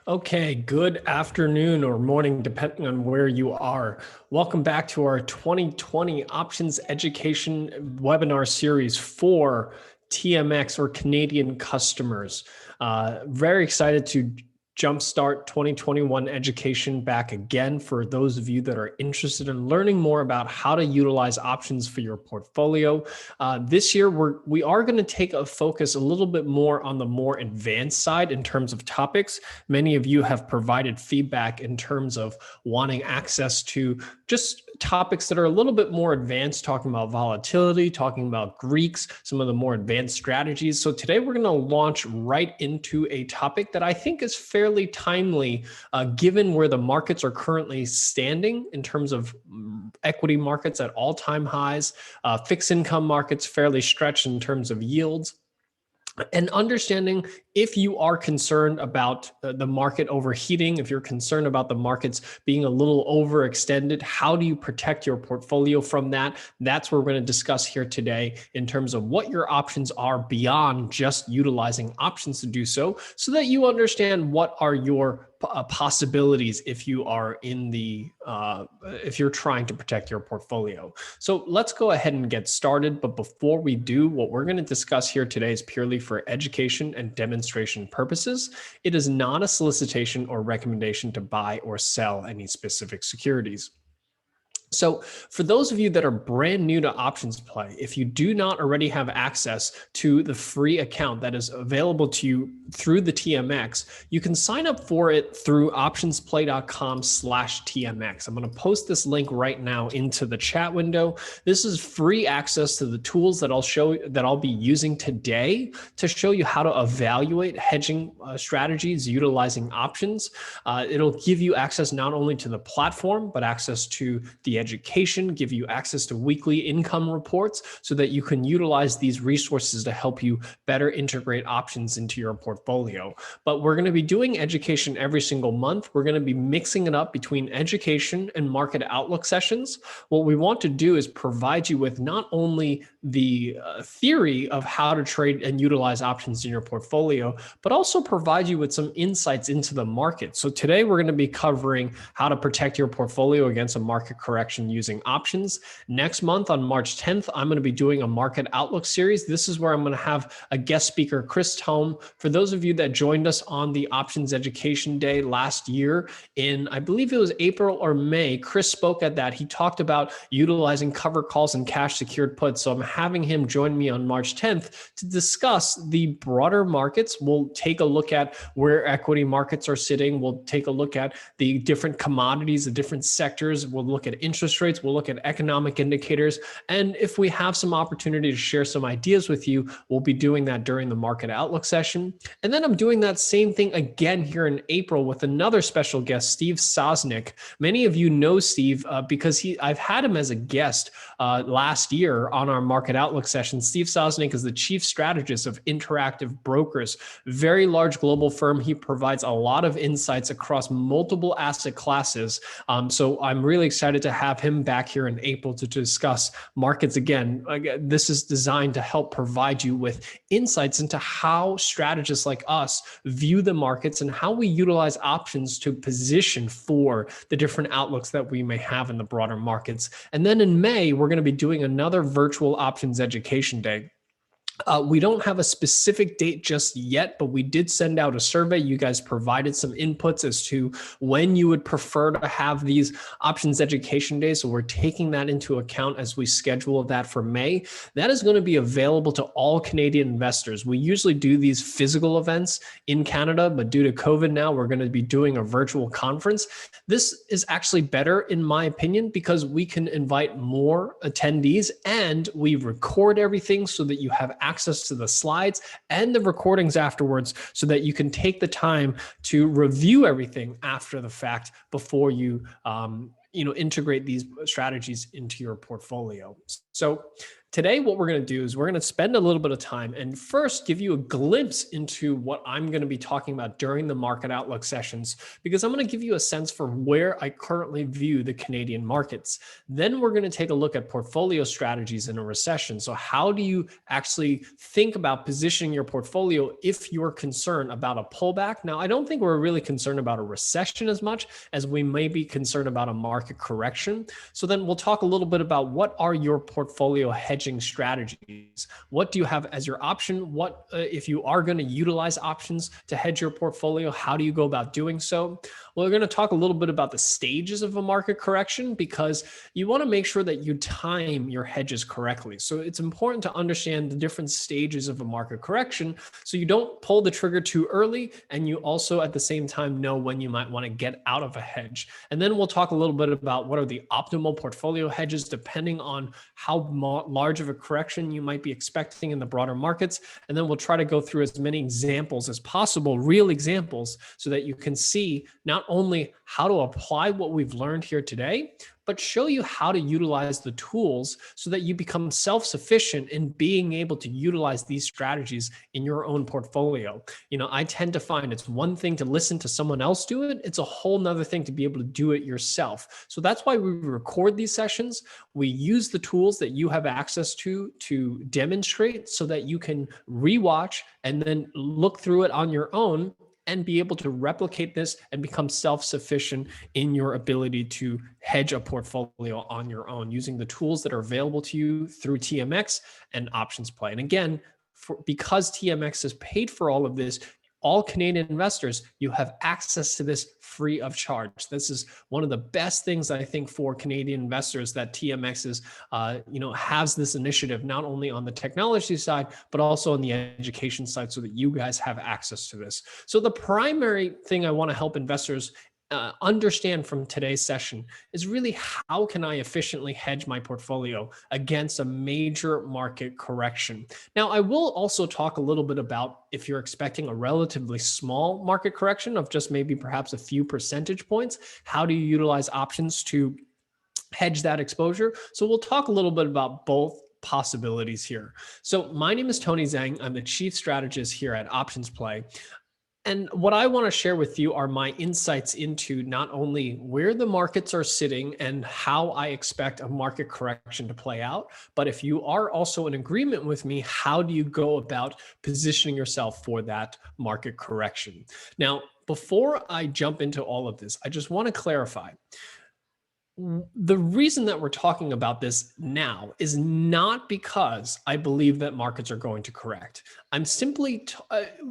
Okay, good afternoon or morning, depending on where you are. Welcome back to our 2020 Options Education webinar series for TMX or Canadian customers. Very excited to jumpstart 2021 education back again for those of you that are interested in learning more about how to utilize options for your portfolio. This year, we are going to take a focus a little bit more on the more advanced side in terms of topics. Many of you have provided feedback in terms of wanting access to just topics that are a little bit more advanced, talking about volatility, talking about Greeks, some of the more advanced strategies. So today we're going to launch right into a topic that I think is fairly timely, given where the markets are currently standing in terms of equity markets at all-time highs, fixed income markets fairly stretched in terms of yields. And understanding if you are concerned about the market overheating, if you're concerned about the markets being a little overextended, how do you protect your portfolio from that? That's what we're going to discuss here today in terms of what your options are beyond just utilizing options to do so that you understand what are your possibilities if you are if you're trying to protect your portfolio. So let's go ahead and get started. But before we do, what we're going to discuss here today is purely for education and demonstration purposes. It is not a solicitation or recommendation to buy or sell any specific securities. So for those of you that are brand new to OptionsPlay, if you do not already have access to the free account that is available to you through the TMX, you can sign up for it through optionsplay.com/TMX. I'm going to post this link right now into the chat window. This is free access to the tools that I'll be using today to show you how to evaluate hedging strategies utilizing options. It'll give you access not only to the platform, but access to the education, give you access to weekly income reports so that you can utilize these resources to help you better integrate options into your portfolio. But we're going to be doing education every single month. We're going to be mixing it up between education and market outlook sessions. What we want to do is provide you with not only the theory of how to trade and utilize options in your portfolio, but also provide you with some insights into the market. So today we're going to be covering how to protect your portfolio against a market correction using options. Next month on March 10th, I'm going to be doing a market outlook series. This is where I'm going to have a guest speaker, Chris Tome. For those of you that joined us on the Options Education Day last year in, I believe it was April or May, Chris spoke at that. He talked about utilizing cover calls and cash secured puts. So I'm having him join me on March 10th to discuss the broader markets. We'll take a look at where equity markets are sitting. We'll take a look at the different commodities, the different sectors. We'll look at interest rates, we'll look at economic indicators, and if we have some opportunity to share some ideas with you, we'll be doing that during the market outlook session. And then I'm doing that same thing again here in April with another special guest, Steve Sosnick. Many of you know Steve because I've had him as a guest last year on our market outlook session. Steve Sosnick is the chief strategist of Interactive Brokers, very large global firm. He provides a lot of insights across multiple asset classes. So I'm really excited to have him back here in April to discuss markets again. This is designed to help provide you with insights into how strategists like us view the markets and how we utilize options to position for the different outlooks that we may have in the broader markets. And then in May, we're going to be doing another virtual options education day. We don't have a specific date just yet, but we did send out a survey. You guys provided some inputs as to when you would prefer to have these options education days. So we're taking that into account as we schedule that for May. That is going to be available to all Canadian investors. We usually do these physical events in Canada, but due to COVID now, we're going to be doing a virtual conference. This is actually better, in my opinion, because we can invite more attendees and we record everything so that you have access to the slides and the recordings afterwards so that you can take the time to review everything after the fact before you integrate these strategies into your portfolio. So Today, what we're going to do is we're going to spend a little bit of time and first give you a glimpse into what I'm going to be talking about during the market outlook sessions, because I'm going to give you a sense for where I currently view the Canadian markets. Then we're going to take a look at portfolio strategies in a recession. So how do you actually think about positioning your portfolio if you're concerned about a pullback? Now, I don't think we're really concerned about a recession as much as we may be concerned about a market correction. So then we'll talk a little bit about what are your portfolio hedging strategies. What do you have as your option? What if you are going to utilize options to hedge your portfolio? How do you go about doing so? Well, we're going to talk a little bit about the stages of a market correction, because you want to make sure that you time your hedges correctly. So it's important to understand the different stages of a market correction so you don't pull the trigger too early, and you also at the same time know when you might want to get out of a hedge. And then we'll talk a little bit about what are the optimal portfolio hedges depending on how large of a correction you might be expecting in the broader markets. And then we'll try to go through as many examples as possible, real examples, so that you can see not only how to apply what we've learned here today, but show you how to utilize the tools so that you become self-sufficient in being able to utilize these strategies in your own portfolio. You know, I tend to find it's one thing to listen to someone else do it. It's a whole nother thing to be able to do it yourself. So that's why we record these sessions. We use the tools that you have access to demonstrate so that you can rewatch and then look through it on your own and be able to replicate this and become self-sufficient in your ability to hedge a portfolio on your own using the tools that are available to you through TMX and OptionsPlay. And again, because TMX has paid for all of this, all Canadian investors, you have access to this free of charge. This is one of the best things I think for Canadian investors, that TMX is, has this initiative not only on the technology side, but also on the education side, so that you guys have access to this. So the primary thing I want to help investors understand from today's session is really how can I efficiently hedge my portfolio against a major market correction. Now, I will also talk a little bit about if you're expecting a relatively small market correction of just maybe perhaps a few percentage points, how do you utilize options to hedge that exposure? So we'll talk a little bit about both possibilities here. So my name is Tony Zhang. I'm the chief strategist here at OptionsPlay. And what I want to share with you are my insights into not only where the markets are sitting and how I expect a market correction to play out, but if you are also in agreement with me, how do you go about positioning yourself for that market correction? Now, before I jump into all of this, I just want to clarify. The reason that we're talking about this now is not because I believe that markets are going to correct. I'm simply,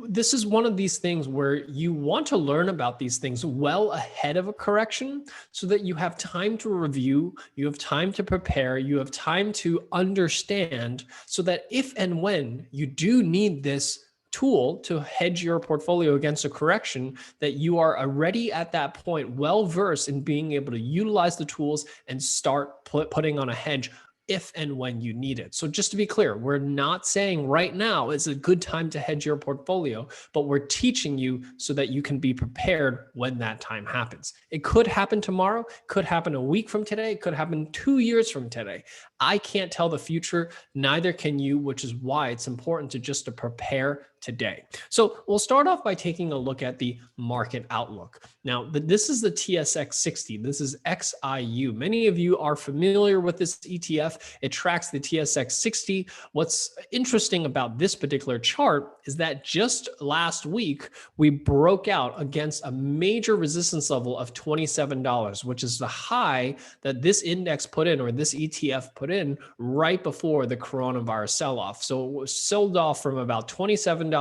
this is one of these things where you want to learn about these things well ahead of a correction so that you have time to review, you have time to prepare, you have time to understand, so that if and when you do need this tool to hedge your portfolio against a correction, that you are already at that point well versed in being able to utilize the tools and start putting on a hedge if and when you need it. So just to be clear, we're not saying right now is a good time to hedge your portfolio, but we're teaching you so that you can be prepared when that time happens. It could happen tomorrow, could happen a week from today, could happen 2 years from today. I can't tell the future, neither can you, which is why it's important to prepare today. So we'll start off by taking a look at the market outlook. Now, this is the TSX 60. This is XIU. Many of you are familiar with this ETF. It tracks the TSX 60. What's interesting about this particular chart is that just last week, we broke out against a major resistance level of $27, which is the high that this index put in, or this ETF put in, right before the coronavirus sell-off. So it was sold off from about $27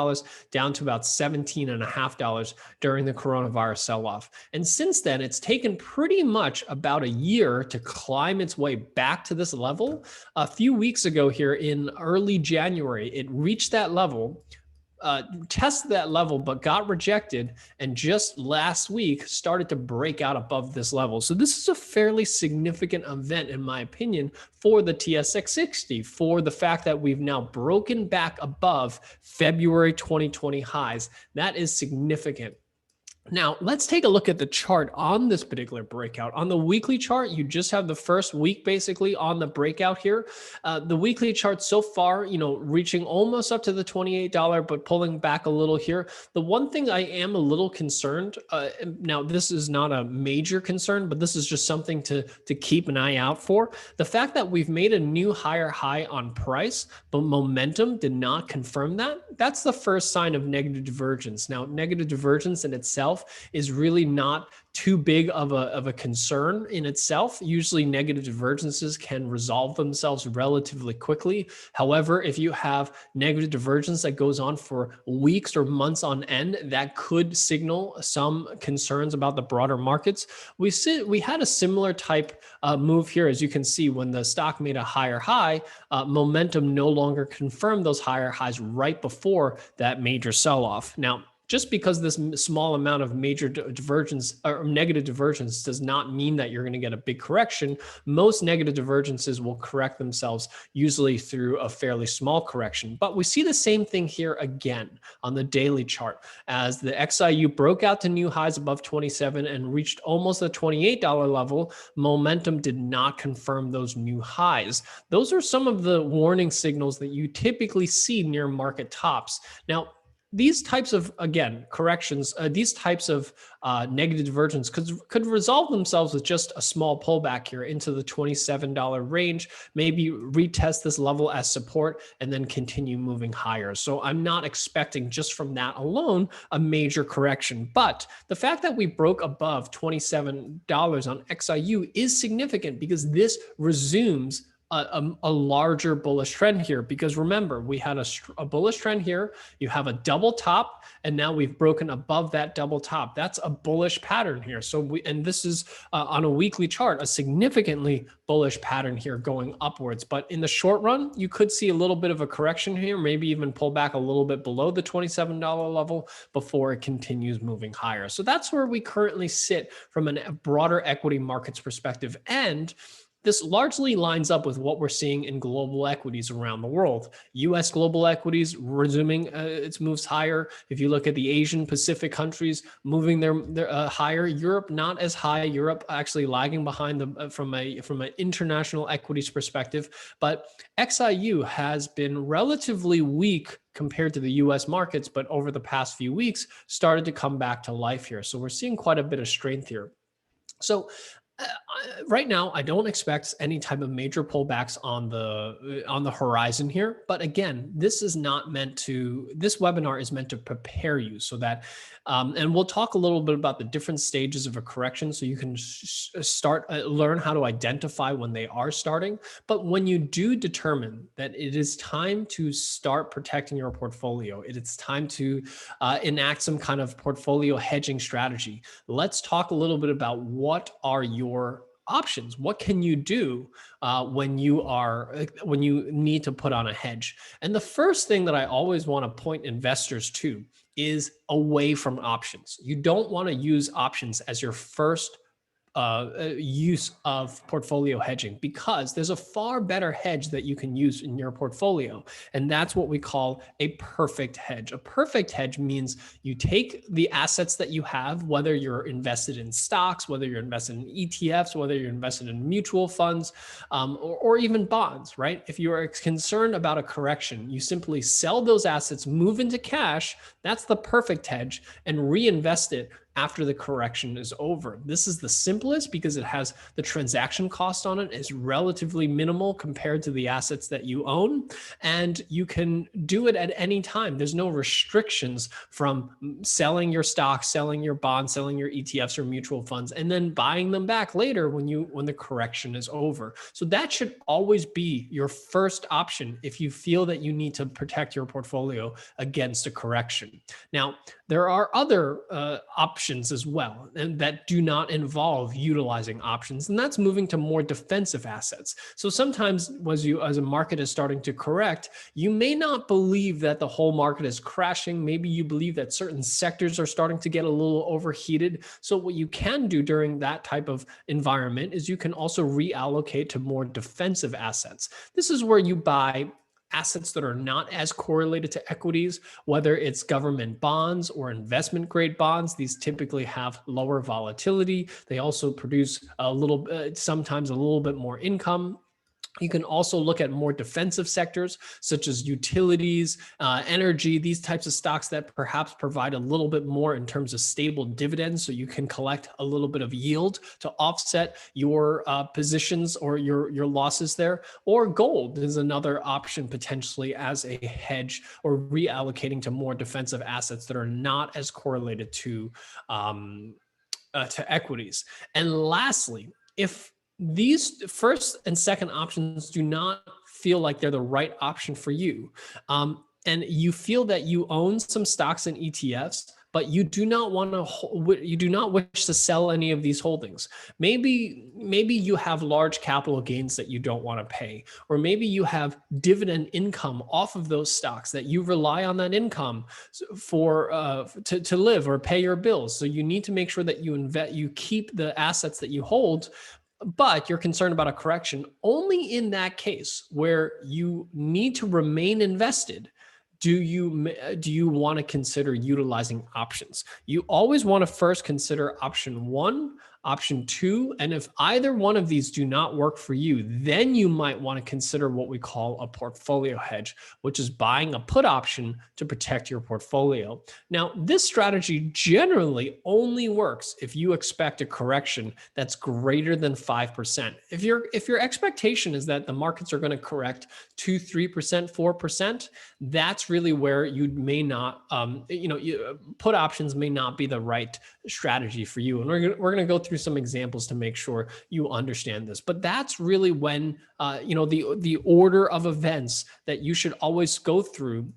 down to about $17.50 during the coronavirus sell-off. And since then, it's taken pretty much about a year to climb its way back to this level. A few weeks ago here in early January, it reached that level, tested that level, but got rejected, and just last week started to break out above this level. So this is a fairly significant event, in my opinion, for the TSX 60, for the fact that we've now broken back above February 2020 highs. That is significant. Now, let's take a look at the chart on this particular breakout. On the weekly chart, you just have the first week basically on the breakout here. The weekly chart so far, reaching almost up to the $28, but pulling back a little here. The one thing I am a little concerned, now this is not a major concern, but this is just something to keep an eye out for. The fact that we've made a new higher high on price, but momentum did not confirm that. That's the first sign of negative divergence. Now, negative divergence in itself is really not too big of a concern in itself. Usually negative divergences can resolve themselves relatively quickly. However, if you have negative divergence that goes on for weeks or months on end, that could signal some concerns about the broader markets. We had a similar type move here, as you can see, when the stock made a higher high, momentum no longer confirmed those higher highs right before that major sell-off. Now, just because this small amount of major divergence or negative divergence does not mean that you're going to get a big correction. Most negative divergences will correct themselves usually through a fairly small correction. But we see the same thing here again on the daily chart as the XIU broke out to new highs above 27 and reached almost the $28 level. Momentum did not confirm those new highs. Those are some of the warning signals that you typically see near market tops. Now, these types of, again, corrections, these types of negative divergence could resolve themselves with just a small pullback here into the $27 range, maybe retest this level as support and then continue moving higher. So I'm not expecting just from that alone a major correction. But the fact that we broke above $27 on XIU is significant because this resumes a larger bullish trend here, because remember, we had a bullish trend here. You have a double top, and now we've broken above that double top. That's a bullish pattern here. So and this is on a weekly chart, a significantly bullish pattern here going upwards. But in the short run, you could see a little bit of a correction here, maybe even pull back a little bit below the $27 level before it continues moving higher. So that's where we currently sit from a broader equity markets perspective. And this largely lines up with what we're seeing in global equities around the world. US global equities resuming its moves higher. If you look at the Asian Pacific countries moving their higher, Europe not as high. Europe actually lagging behind them from an international equities perspective. But XIU has been relatively weak compared to the US markets, but over the past few weeks started to come back to life here. So we're seeing quite a bit of strength here. So right now, I don't expect any type of major pullbacks on the horizon here. But again, this webinar is meant to prepare you so that, and we'll talk a little bit about the different stages of a correction so you can learn how to identify when they are starting. But when you do determine that it is time to start protecting your portfolio, it is time to enact some kind of portfolio hedging strategy. Let's talk a little bit about what are your options. What can you do when you need to put on a hedge? And the first thing that I always want to point investors to is away from options. You don't want to use options as your first use of portfolio hedging, because there's a far better hedge that you can use in your portfolio. And that's what we call a perfect hedge. A perfect hedge means you take the assets that you have, whether you're invested in stocks, whether you're invested in ETFs, whether you're invested in mutual funds, or even bonds, right? If you are concerned about a correction, you simply sell those assets, move into cash. That's the perfect hedge, and reinvest it after the correction is over. This is the simplest because it has the transaction cost on it is relatively minimal compared to the assets that you own, and you can do it at any time. There's no restrictions from selling your stocks, selling your bonds, selling your ETFs or mutual funds, and then buying them back later when the correction is over. So that should always be your first option if you feel that you need to protect your portfolio against a correction. Now, there are other options as well, and that do not involve utilizing options, and that's moving to more defensive assets. So sometimes as a market is starting to correct, you may not believe that the whole market is crashing. Maybe you believe that certain sectors are starting to get a little overheated. So what you can do during that type of environment is you can also reallocate to more defensive assets. This is where you buy assets that are not as correlated to equities, whether it's government bonds or investment grade bonds. These typically have lower volatility. They also produce sometimes a little bit more income. You can also look at more defensive sectors such as utilities, energy, these types of stocks that perhaps provide a little bit more in terms of stable dividends. So you can collect a little bit of yield to offset your positions or your losses there. Or gold is another option potentially as a hedge or reallocating to more defensive assets that are not as correlated to equities. And lastly, if these first and second options do not feel like they're the right option for you, and you feel that you own some stocks and ETFs, but you do not wish to sell any of these holdings. Maybe you have large capital gains that you don't want to pay, or maybe you have dividend income off of those stocks that you rely on that income to live or pay your bills. So you need to make sure that you keep the assets that you hold, but you're concerned about a correction. Only in that case where you need to remain invested do you want to consider utilizing options. You always want to first consider option 1, option 2, and if either one of these do not work for you, then you might want to consider what we call a portfolio hedge, which is buying a put option to protect your portfolio. Now, this strategy generally only works if you expect a correction that's greater than 5%. If your expectation is that the markets are going to correct 2, 3%, 4%, that's really where you may not, put options may not be the right strategy for you. And we're going to go through some examples to make sure you understand this. But that's really when, the order of events that you should always go through.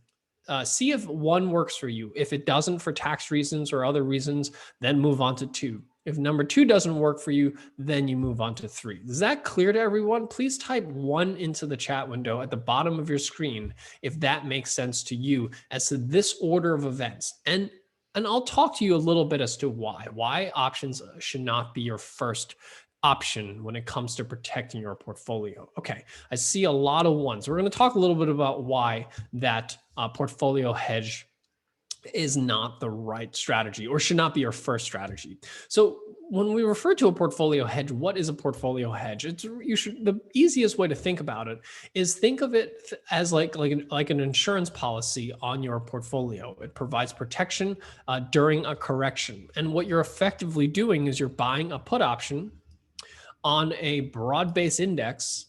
See if 1 works for you. If it doesn't for tax reasons or other reasons, then move on to 2. If number 2 doesn't work for you, then you move on to 3. Is that clear to everyone? Please type 1 into the chat window at the bottom of your screen if that makes sense to you as to this order of events. And I'll talk to you a little bit as to why options should not be your first option when it comes to protecting your portfolio. Okay, I see a lot of 1s. We're going to talk a little bit about why that portfolio hedge is not the right strategy or should not be your first strategy. So when we refer to a portfolio hedge, what is a portfolio hedge? The easiest way to think about it is think of it as like an insurance policy on your portfolio. It provides protection during a correction. And what you're effectively doing is you're buying a put option on a broad-based index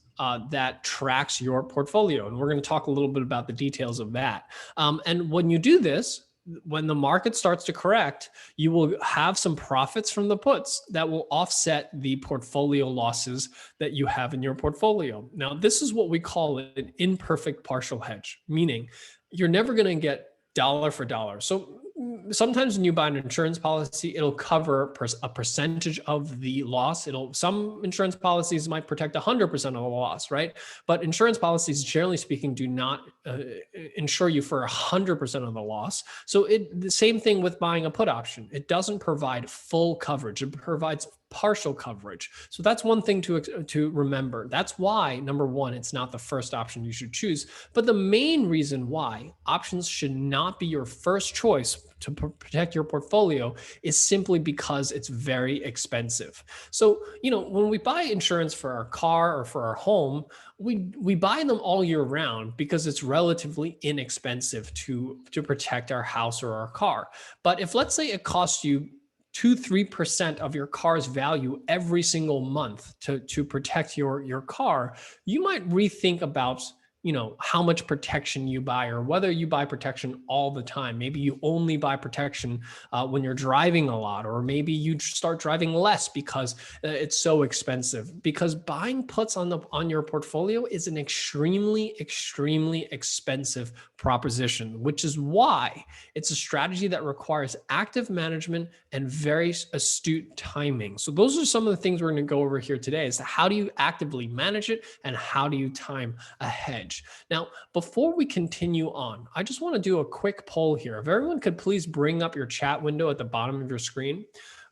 that tracks your portfolio. And we're going to talk a little bit about the details of that. And when you do this, when the market starts to correct, you will have some profits from the puts that will offset the portfolio losses that you have in your portfolio. Now, this is what we call an imperfect partial hedge, meaning you're never going to get dollar for dollar. So sometimes when you buy an insurance policy, it'll cover a percentage of the loss. Some insurance policies might protect 100% of the loss, right? But insurance policies, generally speaking, do not insure you for 100% of the loss. So the same thing with buying a put option. It doesn't provide full coverage. It provides partial coverage. So that's one thing to remember. That's why, number 1, it's not the first option you should choose. But the main reason why options should not be your first choice to protect your portfolio is simply because it's very expensive. So, when we buy insurance for our car or for our home, we buy them all year round because it's relatively inexpensive to protect our house or our car. But if, let's say, it costs you 2-3% of your car's value every single month to protect your car, you might rethink about how much protection you buy or whether you buy protection all the time. Maybe you only buy protection when you're driving a lot, or maybe you start driving less because it's so expensive. Because buying puts on your portfolio is an extremely, extremely expensive proposition, which is why it's a strategy that requires active management and very astute timing. So those are some of the things we're going to go over here today, is how do you actively manage it and how do you time a hedge. Now, before we continue on, I just want to do a quick poll here. If everyone could please bring up your chat window at the bottom of your screen.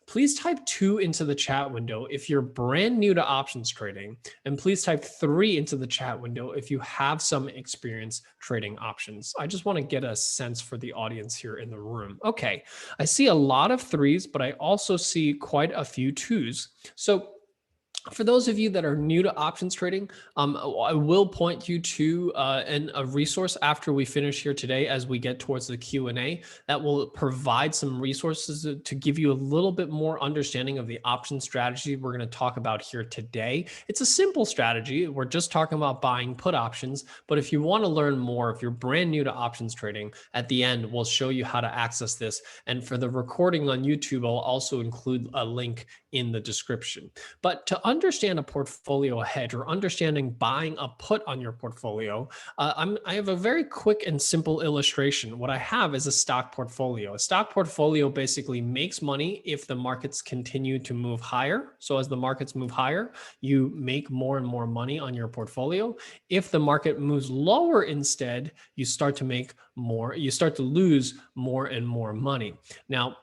please type 2 into the chat window if you're brand new to options trading, and please type 3 into the chat window if you have some experience trading options. I just want to get a sense for the audience here in the room. Okay, I see a lot of 3s, but I also see quite a few 2s. So for those of you that are new to options trading, I will point you to a resource after we finish here today as we get towards the Q&A that will provide some resources to give you a little bit more understanding of the option strategy we're going to talk about here today. It's a simple strategy. We're just talking about buying put options, but if you want to learn more, if you're brand new to options trading, at the end, we'll show you how to access this. And for the recording on YouTube, I'll also include a link in the description. But to understand a portfolio hedge or understanding buying a put on your portfolio, I have a very quick and simple illustration. What I have is a stock portfolio. A stock portfolio basically makes money if the markets continue to move higher. So as the markets move higher, you make more and more money on your portfolio. If the market moves lower instead, you start to make more, you start to lose more and more money. Now,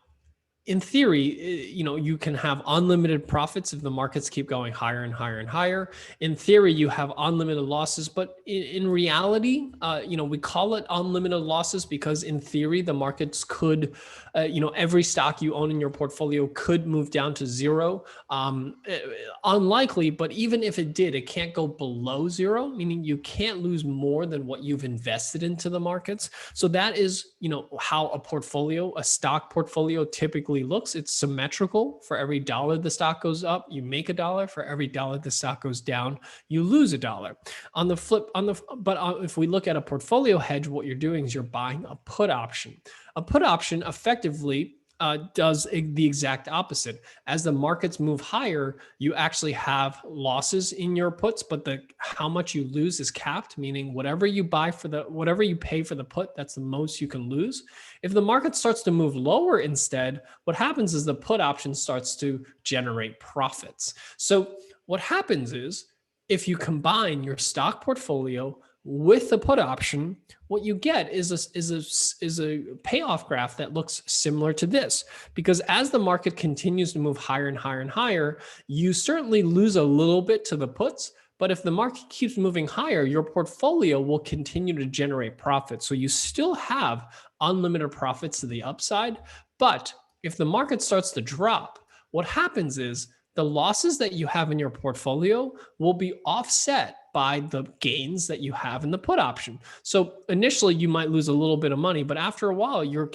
in theory, you can have unlimited profits if the markets keep going higher and higher and higher. In theory, you have unlimited losses, but in reality, we call it unlimited losses because in theory, the markets could, every stock you own in your portfolio could move down to zero. Unlikely, but even if it did, it can't go below zero, meaning you can't lose more than what you've invested into the markets. So that is, how a stock portfolio typically looks. It's symmetrical. For every dollar the stock goes up, you make a dollar. For every dollar the stock goes down, you lose a dollar. If we look at a portfolio hedge, what you're doing is you're buying a put option. A put option effectively does the exact opposite. As the markets move higher, you actually have losses in your puts, but how much you lose is capped, meaning whatever you pay for the put, that's the most you can lose. If the market starts to move lower instead, what happens is the put option starts to generate profits. So what happens is if you combine your stock portfolio with the put option, what you get is a payoff graph that looks similar to this. Because as the market continues to move higher and higher and higher, you certainly lose a little bit to the puts. But if the market keeps moving higher, your portfolio will continue to generate profits. So you still have unlimited profits to the upside. But if the market starts to drop, what happens is the losses that you have in your portfolio will be offset by the gains that you have in the put option. So initially you might lose a little bit of money, but after a while your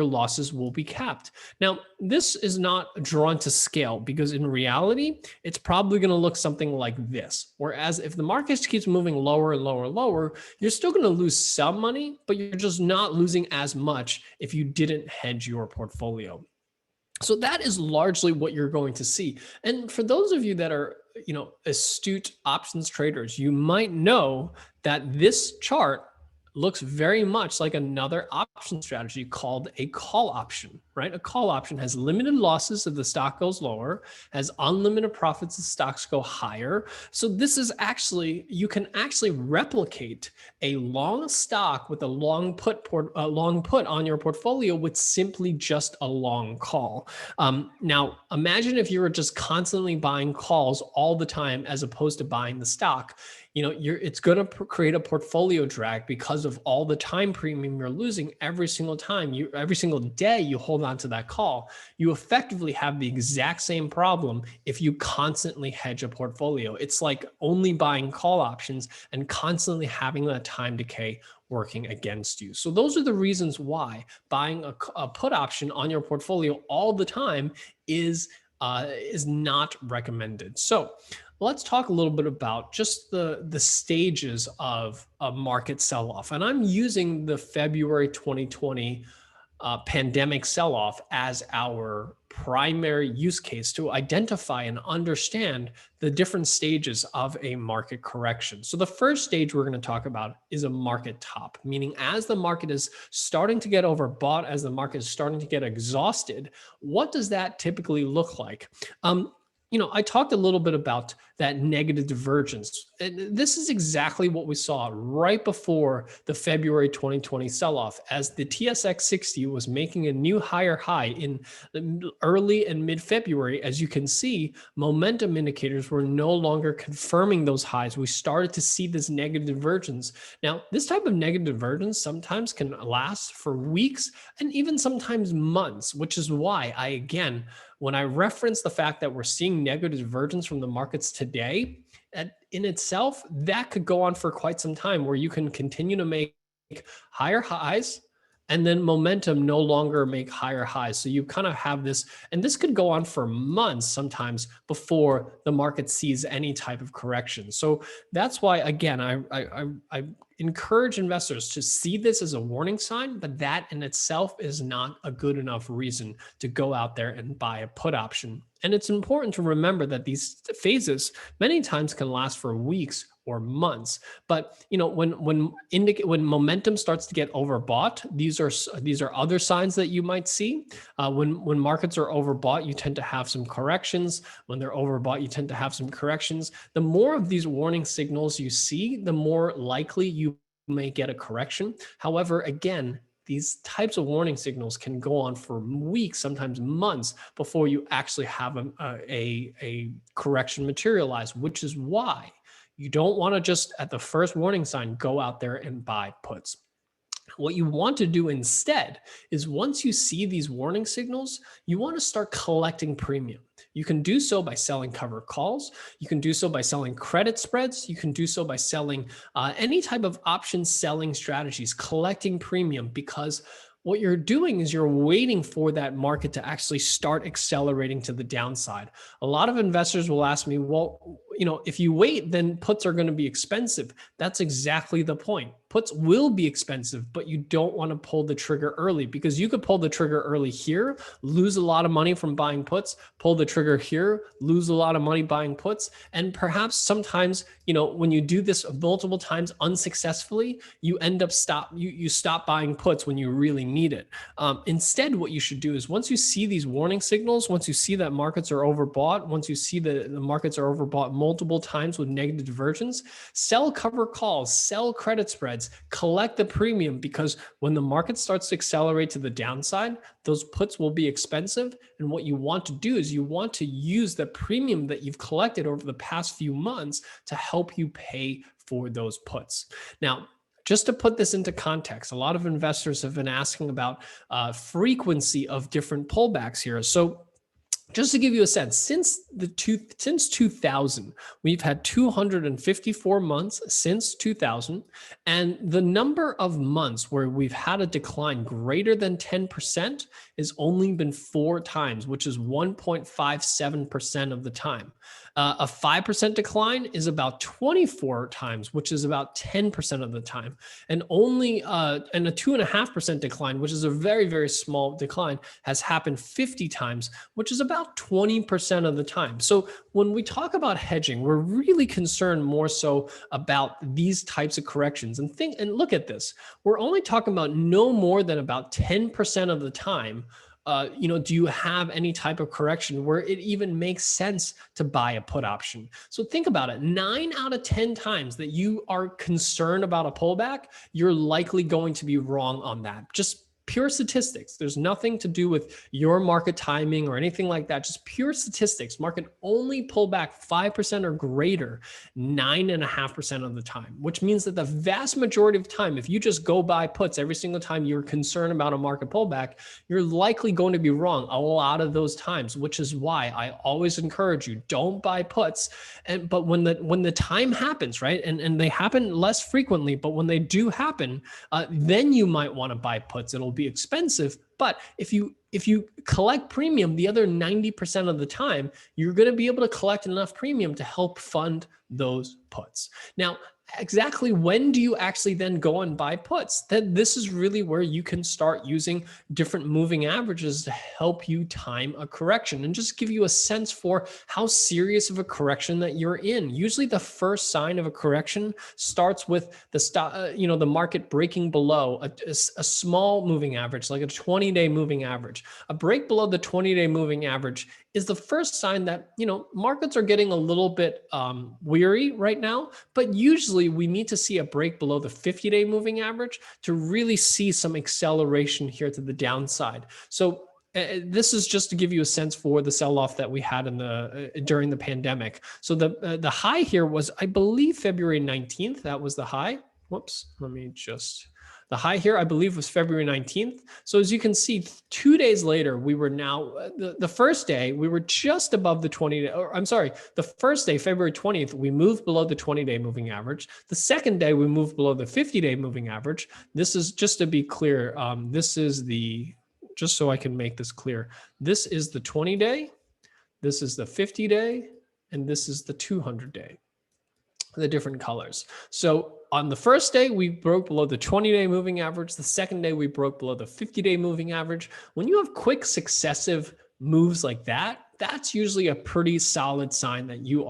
losses will be capped. Now, this is not drawn to scale because in reality, it's probably going to look something like this. Whereas if the market keeps moving lower and lower and lower, you're still going to lose some money, but you're just not losing as much if you didn't hedge your portfolio. So that is largely what you're going to see. And for those of you that are, astute options traders, you might know that this chart looks very much like another option strategy called a call option, right? A call option has limited losses if the stock goes lower, has unlimited profits if stocks go higher. So this is you can actually replicate a long stock with a long put on your portfolio with simply just a long call. Now, imagine if you were just constantly buying calls all the time as opposed to buying the stock. It's going to create a portfolio drag because of all the time premium you're losing every single day you hold on to that call. You effectively have the exact same problem if you constantly hedge a portfolio. It's like only buying call options and constantly having that time decay working against you. So those are the reasons why buying a put option on your portfolio all the time is not recommended. So let's talk a little bit about just the stages of a market sell-off. And I'm using the February 2020 pandemic sell-off as our primary use case to identify and understand the different stages of a market correction. So the first stage we're going to talk about is a market top, meaning as the market is starting to get overbought, as the market is starting to get exhausted, what does that typically look like? I talked a little bit about that negative divergence. And this is exactly what we saw right before the February 2020 sell-off, as the TSX 60 was making a new higher high in early and mid-February. As you can see, momentum indicators were no longer confirming those highs. We started to see this negative divergence. Now, this type of negative divergence sometimes can last for weeks and even sometimes months, which is why again, when I reference the fact that we're seeing negative divergence from the markets today, in itself, that could go on for quite some time, where you can continue to make higher highs and then momentum no longer make higher highs. So you kind of have this, and this could go on for months sometimes before the market sees any type of correction. So that's why, again, I encourage investors to see this as a warning sign, but that in itself is not a good enough reason to go out there and buy a put option. And it's important to remember that these phases many times can last for weeks or months. But when momentum starts to get overbought, these are other signs that you might see. When markets are overbought, you tend to have some corrections. When they're overbought, you tend to have some corrections. The more of these warning signals you see, the more likely you may get a correction. However, again, these types of warning signals can go on for weeks, sometimes months, before you actually have a correction materialize, which is why you don't want to just at the first warning sign go out there and buy puts. What you want to do instead is, once you see these warning signals, you want to start collecting premium. You can do so by selling cover calls. You can do so by selling credit spreads. You can do so by selling any type of option selling strategies, collecting premium, because what you're doing is you're waiting for that market to actually start accelerating to the downside. A lot of investors will ask me, well, if you wait, then puts are going to be expensive. That's exactly the point. Puts will be expensive, but you don't want to pull the trigger early, because you could pull the trigger early here, lose a lot of money from buying puts, pull the trigger here, lose a lot of money buying puts. And perhaps sometimes, when you do this multiple times unsuccessfully, you end up you stop buying puts when you really need it. Instead, what you should do is, once you see these warning signals, once you see that markets are overbought, once you see the markets are overbought multiple times with negative divergence, sell cover calls, sell credit spreads, collect the premium, because when the market starts to accelerate to the downside, those puts will be expensive. And what you want to do is you want to use the premium that you've collected over the past few months to help you pay for those puts. Now, just to put this into context, a lot of investors have been asking about frequency of different pullbacks here. So just to give you a sense, since 2000, we've had 254 months since 2000, and the number of months where we've had a decline greater than 10% has only been 4 times, which is 1.57% of the time. A 5% decline is about 24 times, which is about 10% of the time. And only and a 2.5% decline, which is a very, very small decline, has happened 50 times, which is about 20% of the time. So when we talk about hedging, we're really concerned more so about these types of corrections. And look at this. We're only talking about no more than about 10% of the time. Do you have any type of correction where it even makes sense to buy a put option? So think about it. 9 out of 10 times that you are concerned about a pullback, you're likely going to be wrong on that. Just pure statistics. There's nothing to do with your market timing or anything like that. Just pure statistics. Market only pull back 5% or greater 9.5% of the time, which means that the vast majority of time, if you just go buy puts every single time you're concerned about a market pullback, you're likely going to be wrong a lot of those times, which is why I always encourage you, don't buy puts. But when the time happens, right, and they happen less frequently, but when they do happen, then you might want to buy puts. It'll be expensive, but if you collect premium the other 90% of the time, you're going to be able to collect enough premium to help fund those puts. Now, exactly when do you actually then go and buy puts? Then this is really where you can start using different moving averages to help you time a correction and just give you a sense for how serious of a correction that you're in. Usually the first sign of a correction starts with the the market breaking below a small moving average, like a 20-day moving average. A break below the 20-day moving average is the first sign that, markets are getting a little bit weary right now, but usually we need to see a break below the 50-day moving average to really see some acceleration here to the downside. So this is just to give you a sense for the sell-off that we had in the during the pandemic. So the high here was, I believe, February 19th. That was the high. Whoops, the high here, I believe, was February 19th. So as you can see, 2 days later, we were now, the first day, we were just above the 20-day, or I'm sorry, the first day, February 20th, we moved below the 20-day moving average. The second day, we moved below the 50-day moving average. This is, just to be clear, just so I can make this clear, this is the 20-day, this is the 50-day, and this is the 200-day. The different colors. So on the first day, we broke below the 20-day moving average. The second day, we broke below the 50-day moving average. When you have quick successive moves like that, that's usually a pretty solid sign that you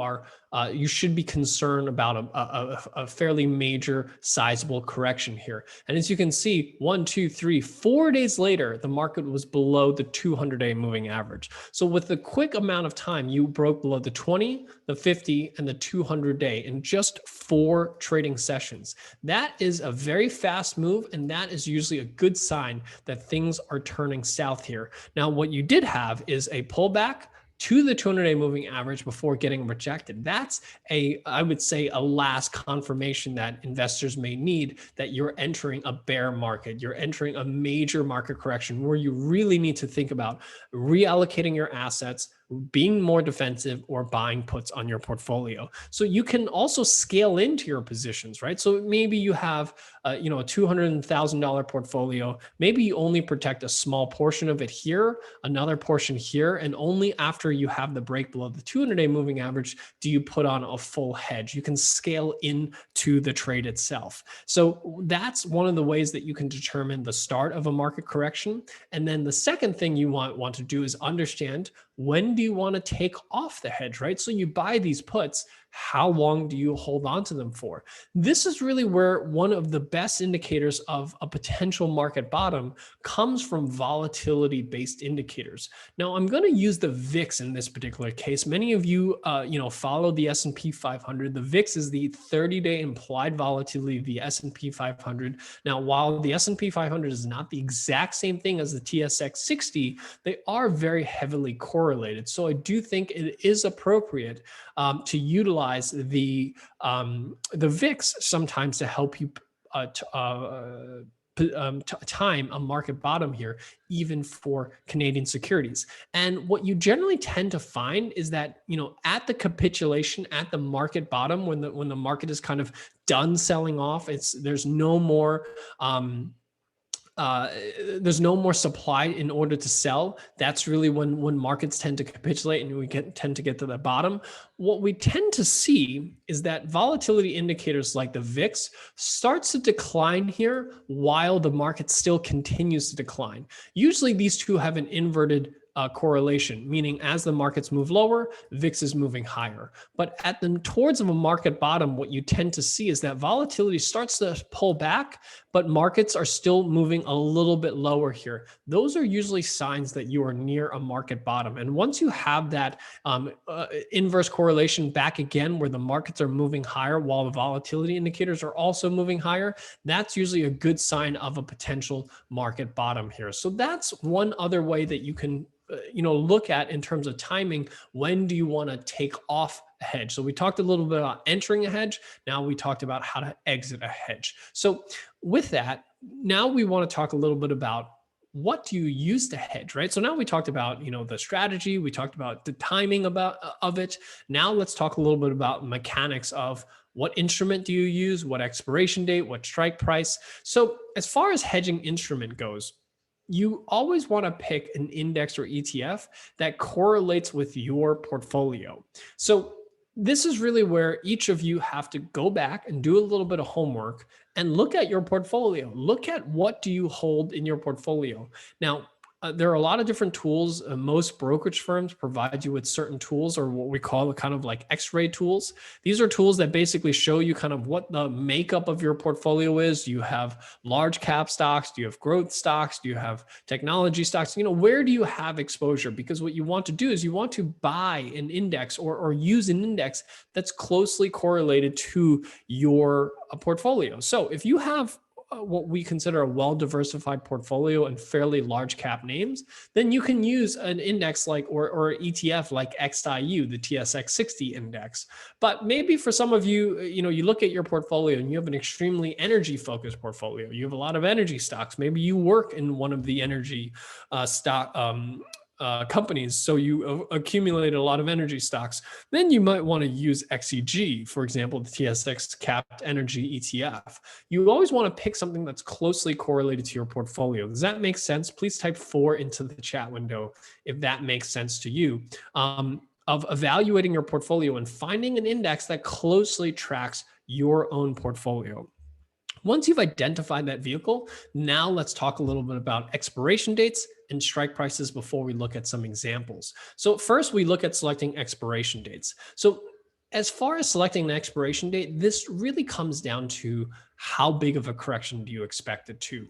should be concerned about a fairly major sizable correction here. And as you can see, 1, 2, 3, 4 days later, the market was below the 200-day moving average. So with the quick amount of time, you broke below the 20, the 50, and the 200-day in just 4 trading sessions. That is a very fast move, and that is usually a good sign that things are turning south here. Now, what you did have is a pullback to the 200-day moving average before getting rejected. That's I would say, a last confirmation that investors may need that you're entering a bear market. You're entering a major market correction where you really need to think about reallocating your assets, being more defensive, or buying puts on your portfolio. So you can also scale into your positions, right? So maybe you have a $200,000 portfolio. Maybe you only protect a small portion of it here, another portion here, and only after you have the break below the 200-day moving average do you put on a full hedge. You can scale into the trade itself. So that's one of the ways that you can determine the start of a market correction. And then the second thing you want to do is understand, when do you want to take off the hedge, right? So you buy these puts, how long do you hold on to them for? This is really where one of the best indicators of a potential market bottom comes from volatility-based indicators. Now, I'm going to use the VIX in this particular case. Many of you, follow the S&P 500. The VIX is the 30-day implied volatility of the S&P 500. Now, while the S&P 500 is not the exact same thing as the TSX 60, they are very heavily correlated. So I do think it is appropriate to utilize the VIX sometimes to help you time a market bottom here, even for Canadian securities. And what you generally tend to find is that, at the capitulation, at the market bottom, when the market is kind of done selling off, there's no more supply in order to sell. That's really when markets tend to capitulate and we tend to get to the bottom. What we tend to see is that volatility indicators like the VIX starts to decline here while the market still continues to decline. Usually these two have an inverted correlation, meaning as the markets move lower, VIX is moving higher. But towards of a market bottom, what you tend to see is that volatility starts to pull back, but markets are still moving a little bit lower here. Those are usually signs that you are near a market bottom. And once you have that inverse correlation back again, where the markets are moving higher while the volatility indicators are also moving higher, that's usually a good sign of a potential market bottom here. So that's one other way that you can look at in terms of timing. When do you want to take off a hedge? So we talked a little bit about entering a hedge. Now we talked about how to exit a hedge. So with that, now we want to talk a little bit about what do you use to hedge, right? So now we talked about, the strategy, we talked about the timing of it. Now let's talk a little bit about mechanics of what instrument do you use, what expiration date, what strike price. So as far as hedging instrument goes, you always want to pick an index or ETF that correlates with your portfolio. So This is really where each of you have to go back and do a little bit of homework and look at your portfolio. Look at what do you hold in your portfolio. Now, there are a lot of different tools. Most brokerage firms provide you with certain tools, or what we call kind of like X-ray tools. These are tools that basically show you kind of what the makeup of your portfolio is. Do you have large cap stocks? Do you have growth stocks? Do you have technology stocks? Where do you have exposure? Because what you want to do is you want to buy an index or use an index that's closely correlated to your portfolio. So if you have what we consider a well-diversified portfolio and fairly large cap names, then you can use an index like or ETF like XIU, the TSX 60 index. But maybe for some of you, you look at your portfolio and you have an extremely energy-focused portfolio. You have a lot of energy stocks. Maybe you work in one of the energy stock companies, so you accumulate a lot of energy stocks. Then you might want to use XEG, for example, the TSX Capped Energy ETF. You always want to pick something that's closely correlated to your portfolio. Does that make sense? Please type 4 into the chat window if that makes sense to you. Of evaluating your portfolio and finding an index that closely tracks your own portfolio. Once you've identified that vehicle, now let's talk a little bit about expiration dates and strike prices before we look at some examples. So first, we look at selecting expiration dates. So as far as selecting an expiration date, this really comes down to how big of a correction do you expect it to.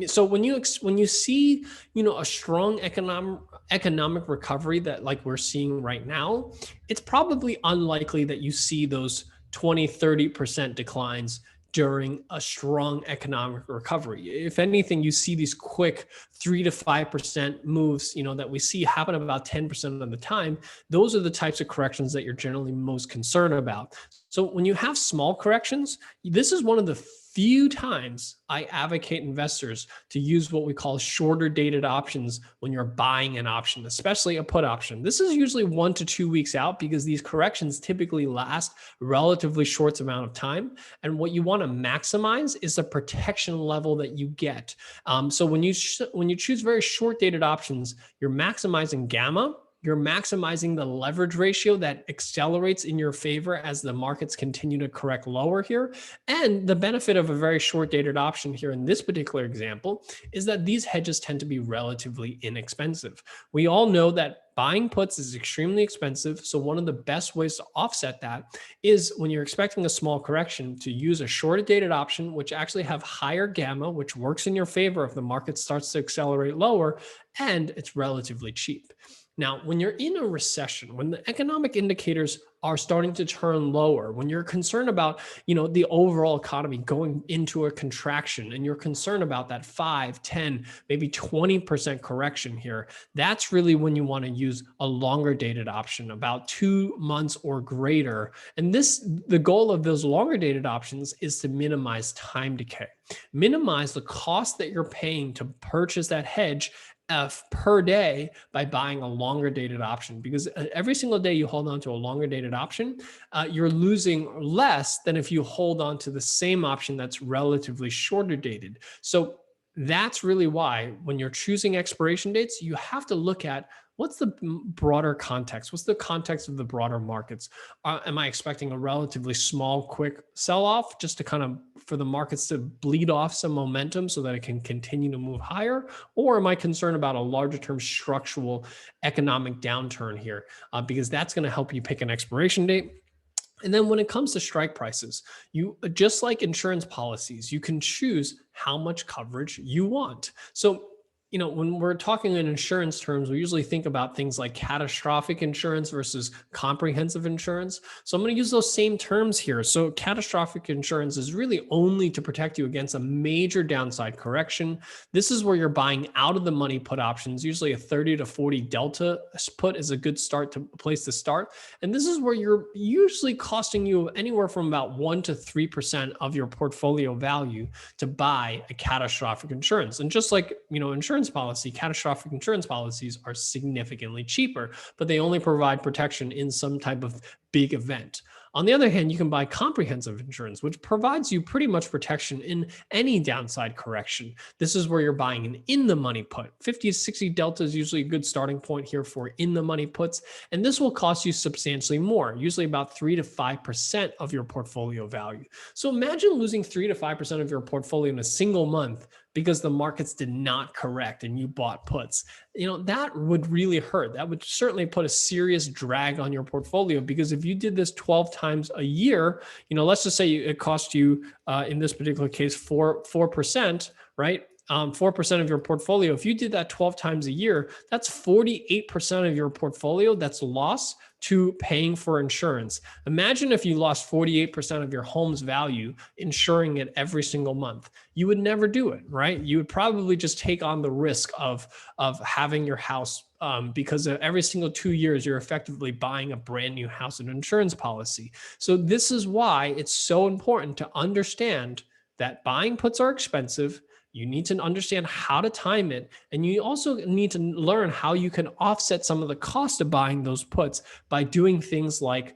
So when you see a strong economic recovery that like we're seeing right now, it's probably unlikely that you see those 20-30% declines during a strong economic recovery. If anything, you see these quick 3 to 5% moves, that we see happen about 10% of the time. Those are the types of corrections that you're generally most concerned about. So when you have small corrections, this is one of the few times I advocate investors to use what we call shorter dated options when you're buying an option, especially a put option. This is usually 1 to 2 weeks out because these corrections typically last relatively short amount of time. And what you want to maximize is the protection level that you get. So when you choose very short dated options, you're maximizing gamma. You're maximizing the leverage ratio that accelerates in your favor as the markets continue to correct lower here. And the benefit of a very short dated option here in this particular example is that these hedges tend to be relatively inexpensive. We all know that buying puts is extremely expensive. So one of the best ways to offset that is when you're expecting a small correction to use a short dated option, which actually have higher gamma, which works in your favor if the market starts to accelerate lower, and it's relatively cheap. Now, when you're in a recession, when the economic indicators are starting to turn lower, when you're concerned about, the overall economy going into a contraction, and you're concerned about that 5, 10, maybe 20% correction here, that's really when you want to use a longer dated option, about 2 months or greater. And the goal of those longer dated options is to minimize time decay, minimize the cost that you're paying to purchase that hedge per day by buying a longer dated option, because every single day you hold on to a longer dated option, you're losing less than if you hold on to the same option that's relatively shorter dated. So that's really why when you're choosing expiration dates, you have to look at what's the broader context? What's the context of the broader markets? Am I expecting a relatively small, quick sell-off just to for the markets to bleed off some momentum so that it can continue to move higher? Or am I concerned about a larger term structural economic downturn here? Because that's going to help you pick an expiration date. And then when it comes to strike prices, you just like insurance policies, you can choose how much coverage you want. So when we're talking in insurance terms, we usually think about things like catastrophic insurance versus comprehensive insurance. So I'm going to use those same terms here. So catastrophic insurance is really only to protect you against a major downside correction. This is where you're buying out of the money put options. Usually a 30 to 40 delta put is a good place to start. And this is where you're usually costing you anywhere from about 1 to 3% of your portfolio value to buy a catastrophic insurance. And just like, catastrophic insurance policies are significantly cheaper, but they only provide protection in some type of big event. On the other hand, you can buy comprehensive insurance, which provides you pretty much protection in any downside correction. This is where you're buying an in-the-money put. 50 to 60 delta is usually a good starting point here for in-the-money puts, and this will cost you substantially more, usually about 3 to 5% of your portfolio value. So imagine losing 3 to 5% of your portfolio in a single month because the markets did not correct and you bought puts. That would really hurt. That would certainly put a serious drag on your portfolio, because if you did this 12 times a year, let's just say it cost you, in this particular case, 4%, right? 4% of your portfolio. If you did that 12 times a year, that's 48% of your portfolio that's lost to paying for insurance. Imagine if you lost 48% of your home's value insuring it every single month. You would never do it, right? You would probably just take on the risk of having your house, because every single 2 years, you're effectively buying a brand new house and insurance policy. So this is why it's so important to understand that buying puts are expensive. You need to understand how to time it. And you also need to learn how you can offset some of the cost of buying those puts by doing things like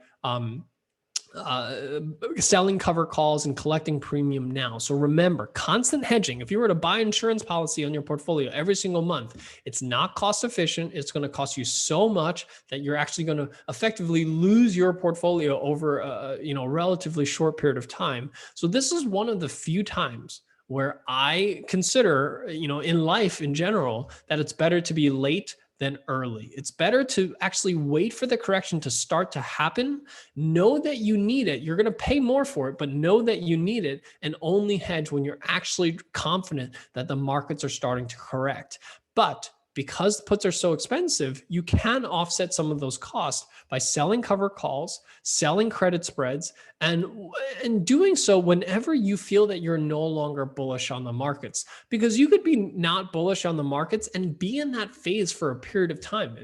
selling cover calls and collecting premium now. So remember, constant hedging. If you were to buy insurance policy on your portfolio every single month, it's not cost efficient. It's going to cost you so much that you're actually going to effectively lose your portfolio over a relatively short period of time. So this is one of the few times where I consider, in life in general, that it's better to be late than early. It's better to actually wait for the correction to start to happen. Know that you need it. You're going to pay more for it, but know that you need it, and only hedge when you're actually confident that the markets are starting to correct. But because puts are so expensive, you can offset some of those costs by selling cover calls, selling credit spreads, and doing so whenever you feel that you're no longer bullish on the markets. Because you could be not bullish on the markets and be in that phase for a period of time.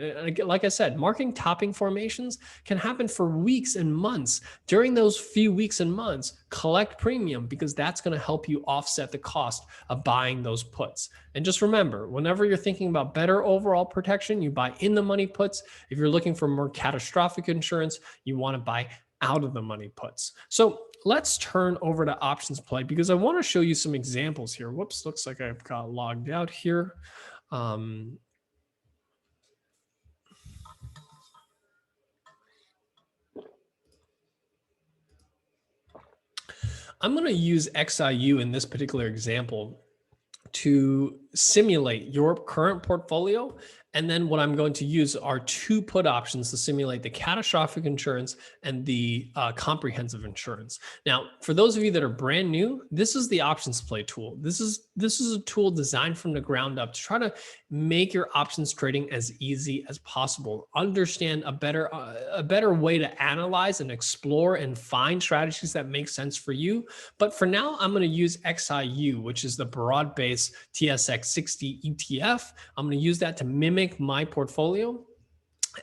Like I said, market topping formations can happen for weeks and months. During those few weeks and months, collect premium, because that's going to help you offset the cost of buying those puts. And just remember, whenever you're thinking about better overall protection, you buy in the money puts. If you're looking for more catastrophic insurance, you want to buy out of the money puts. So let's turn over to OptionsPlay, because I want to show you some examples here. Whoops, looks like I've got logged out here. I'm going to use XIU in this particular example to simulate your current portfolio. And then what I'm going to use are 2 put options to simulate the catastrophic insurance and the comprehensive insurance. Now, for those of you that are brand new, this is the OptionsPlay tool. This is a tool designed from the ground up to try to make your options trading as easy as possible. Understand a better way to analyze and explore and find strategies that make sense for you. But for now, I'm going to use XIU, which is the broad-based TSX 60 ETF. I'm going to use that to mimic my portfolio.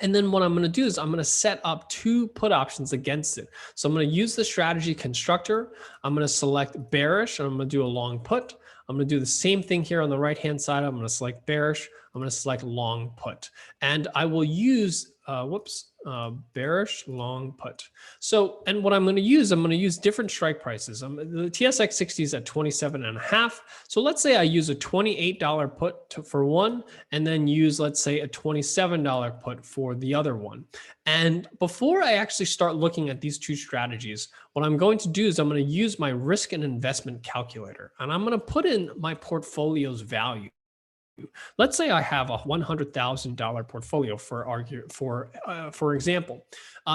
And then what I'm going to do is I'm going to set up 2 put options against it. So I'm going to use the strategy constructor. I'm going to select bearish, and I'm going to do a long put. I'm going to do the same thing here on the right-hand side. I'm going to select bearish. I'm going to select long put. And I will use, bearish, long put. So, and what I'm going to use different strike prices. The TSX 60 is at 27.5. So let's say I use a $28 put for one, and then use, let's say, a $27 put for the other one. And before I actually start looking at these 2 strategies, what I'm going to do is I'm going to use my risk and investment calculator, and I'm going to put in my portfolio's value. Let's say I have a $100,000 portfolio for example.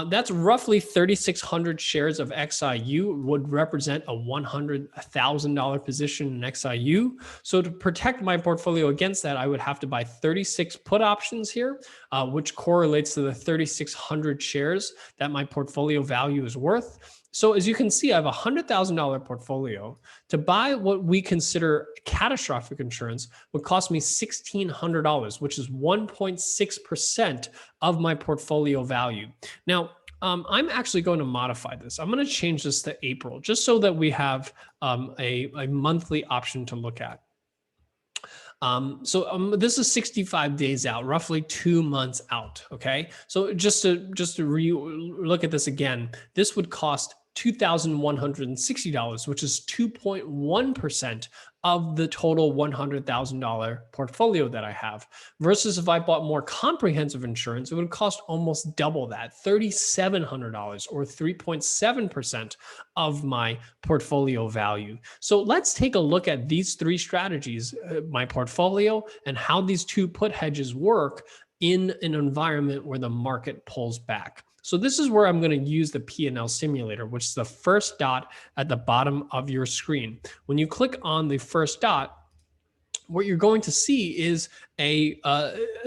That's roughly 3,600 shares of XIU would represent a $100,000 position in XIU. So to protect my portfolio against that, I would have to buy 36 put options here, which correlates to the 3,600 shares that my portfolio value is worth. So as you can see, I have a $100,000 portfolio. To buy what we consider catastrophic insurance would cost me $1,600, which is 1.6% of my portfolio value. Now, I'm actually going to modify this. I'm going to change this to April, just so that we have a monthly option to look at. This is 65 days out, roughly 2 months out. Okay. So just to look at this again, this would cost $2,160, which is 2.1% of the total $100,000 portfolio that I have. Versus if I bought more comprehensive insurance, it would cost almost double that, $3,700 or 3.7% of my portfolio value. So let's take a look at these three strategies, my portfolio, and how these two put hedges work in an environment where the market pulls back. So this is where I'm going to use the P&L simulator, which is the first dot at the bottom of your screen. When you click on the first dot, what you're going to see is a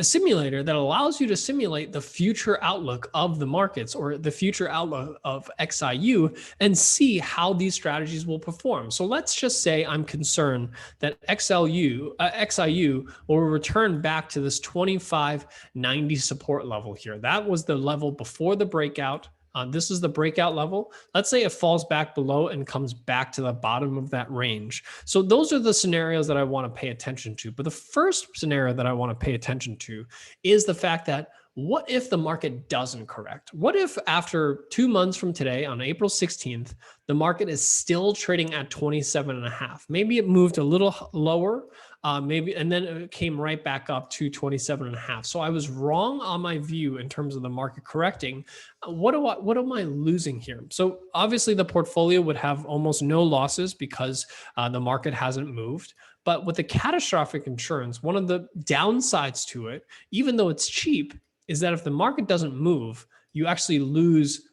simulator that allows you to simulate the future outlook of the markets or the future outlook of XIU and see how these strategies will perform. So let's just say I'm concerned that XIU will return back to this 2590 support level here. That was the level before the breakout. This is the breakout level. Let's say it falls back below and comes back to the bottom of that range. So those are the scenarios that I want to pay attention to. But the first scenario that I want to pay attention to is the fact that what if the market doesn't correct? What if after 2 months from today, on April 16th, the market is still trading at 27.5? Maybe it moved a little lower, and then it came right back up to 27.5. So I was wrong on my view in terms of the market correcting. What am I losing here? So obviously the portfolio would have almost no losses because the market hasn't moved. But with the catastrophic insurance, one of the downsides to it, even though it's cheap, is that if the market doesn't move, you actually lose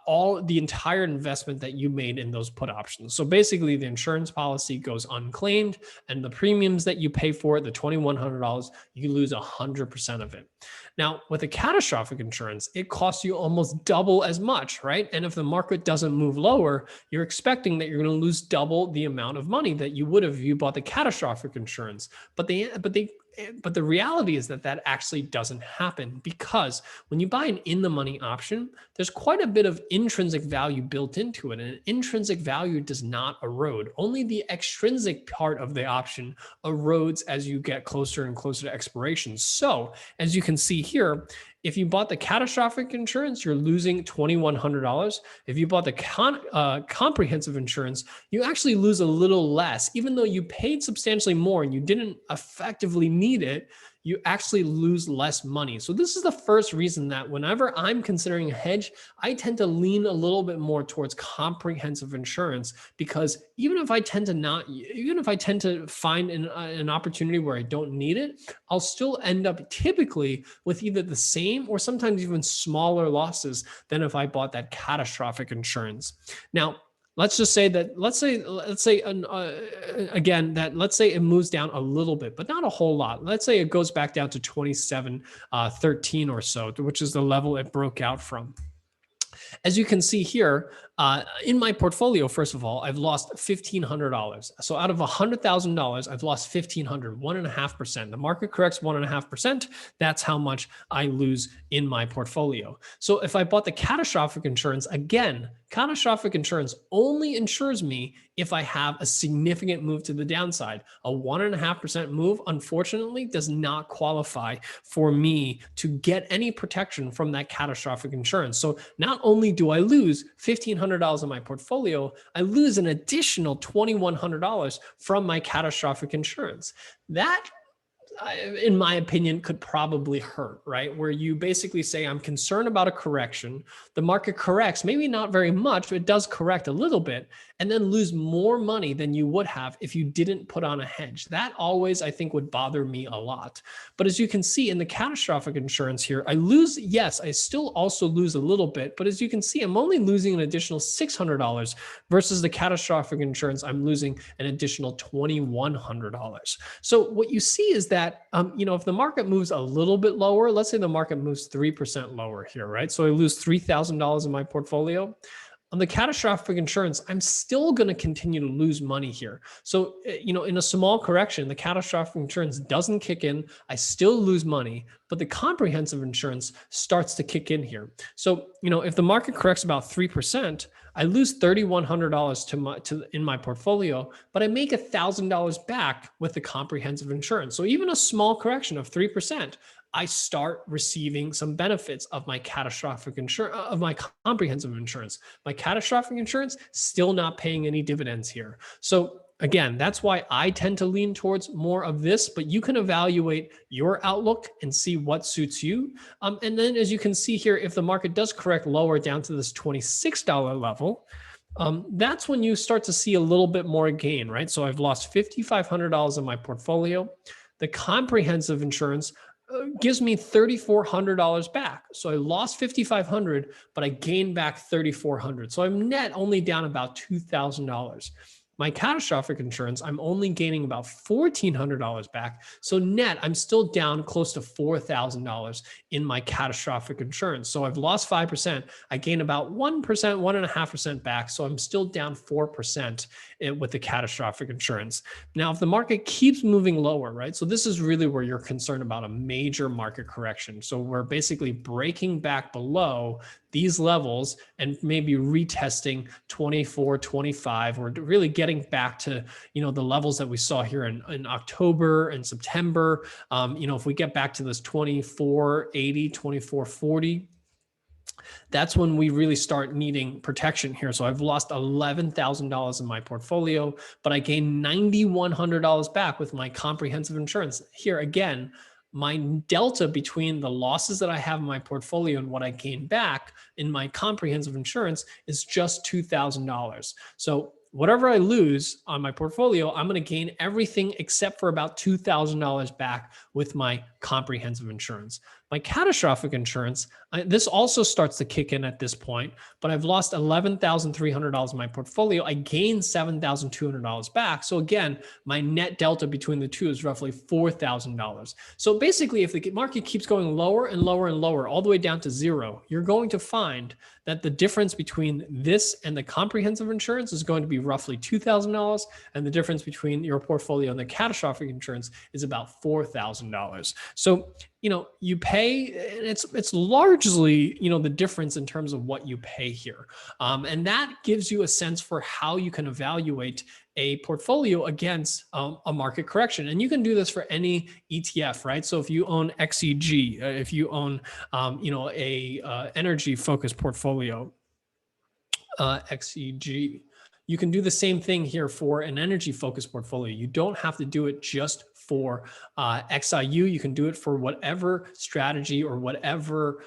all the entire investment that you made in those put options. So basically the insurance policy goes unclaimed and the premiums that you pay for it, the $2,100, you lose 100% of it. Now with a catastrophic insurance, it costs you almost double as much, right? And if the market doesn't move lower, you're expecting that you're going to lose double the amount of money that you would have if you bought the catastrophic insurance. But the reality is that that actually doesn't happen, because when you buy an in-the-money option, there's quite a bit of intrinsic value built into it. And intrinsic value does not erode. Only the extrinsic part of the option erodes as you get closer and closer to expiration. So as you can see here, if you bought the catastrophic insurance, you're losing $2,100. If you bought the comprehensive insurance, you actually lose a little less. Even though you paid substantially more and you didn't effectively need it, you actually lose less money. So this is the first reason that whenever I'm considering a hedge, I tend to lean a little bit more towards comprehensive insurance, because even if I tend to find an opportunity where I don't need it, I'll still end up typically with either the same or sometimes even smaller losses than if I bought that catastrophic insurance. Now, let's say it moves down a little bit, but not a whole lot. Let's say it goes back down to 27.13 or so, which is the level it broke out from. As you can see here, in my portfolio, first of all, I've lost $1,500. So out of $100,000, I've lost $1,500, 1.5%. The market corrects 1.5%. That's how much I lose in my portfolio. So if I bought the catastrophic insurance, again, catastrophic insurance only insures me if I have a significant move to the downside. A 1.5% move, unfortunately, does not qualify for me to get any protection from that catastrophic insurance. So not only do I lose $1,500 in my portfolio, I lose an additional $2,100 from my catastrophic insurance. That, in my opinion, could probably hurt, right? Where you basically say, I'm concerned about a correction. The market corrects, maybe not very much, but it does correct a little bit, and then lose more money than you would have if you didn't put on a hedge. That always, I think, would bother me a lot. But as you can see in the catastrophic insurance here, I lose, yes, I still also lose a little bit, but as you can see, I'm only losing an additional $600 versus the catastrophic insurance, I'm losing an additional $2,100. So what you see is that, if the market moves a little bit lower, let's say the market moves 3% lower here, right? So I lose $3,000 in my portfolio. On the catastrophic insurance, I'm still going to continue to lose money here. So, in a small correction, the catastrophic insurance doesn't kick in. I still lose money, but the comprehensive insurance starts to kick in here. So, if the market corrects about 3%, I lose $3,100 in my portfolio, but I make $1,000 back with the comprehensive insurance. So even a small correction of 3%, I start receiving some benefits of my catastrophic insurance, of my comprehensive insurance. My catastrophic insurance still not paying any dividends here. So again, that's why I tend to lean towards more of this, but you can evaluate your outlook and see what suits you. And then as you can see here, if the market does correct lower down to this $26 level, that's when you start to see a little bit more gain, right? So I've lost $5,500 in my portfolio. The comprehensive insurance gives me $3,400 back. So I lost $5,500, but I gained back $3,400. So I'm net only down about $2,000. My catastrophic insurance, I'm only gaining about $1,400 back. So net, I'm still down close to $4,000 in my catastrophic insurance. So I've lost 5%. I gain about 1%, 1.5% back. So I'm still down 4% with the catastrophic insurance. Now, if the market keeps moving lower, right? So this is really where you're concerned about a major market correction. So we're basically breaking back below these levels and maybe retesting 24, 25. We're really getting back to, the levels that we saw here in October and September. If we get back to this 24.80, 24.40, that's when we really start needing protection here. So I've lost $11,000 in my portfolio, but I gained $9,100 back with my comprehensive insurance. Here again, my delta between the losses that I have in my portfolio and what I gain back in my comprehensive insurance is just $2,000. So whatever I lose on my portfolio, I'm going to gain everything except for about $2,000 back with my comprehensive insurance. My catastrophic insurance, this also starts to kick in at this point, but I've lost $11,300 in my portfolio. I gained $7,200 back. So again, my net delta between the two is roughly $4,000. So basically, if the market keeps going lower and lower and lower, all the way down to zero, you're going to find that the difference between this and the comprehensive insurance is going to be roughly $2,000. And the difference between your portfolio and the catastrophic insurance is about $4,000. So, you pay, and it's largely, the difference in terms of what you pay here. And that gives you a sense for how you can evaluate a portfolio against a market correction. And you can do this for any ETF, right? So if you own XEG, if you own, a energy focused portfolio, XEG, you can do the same thing here for an energy focused portfolio. You don't have to do it just for XIU. You can do it for whatever strategy or whatever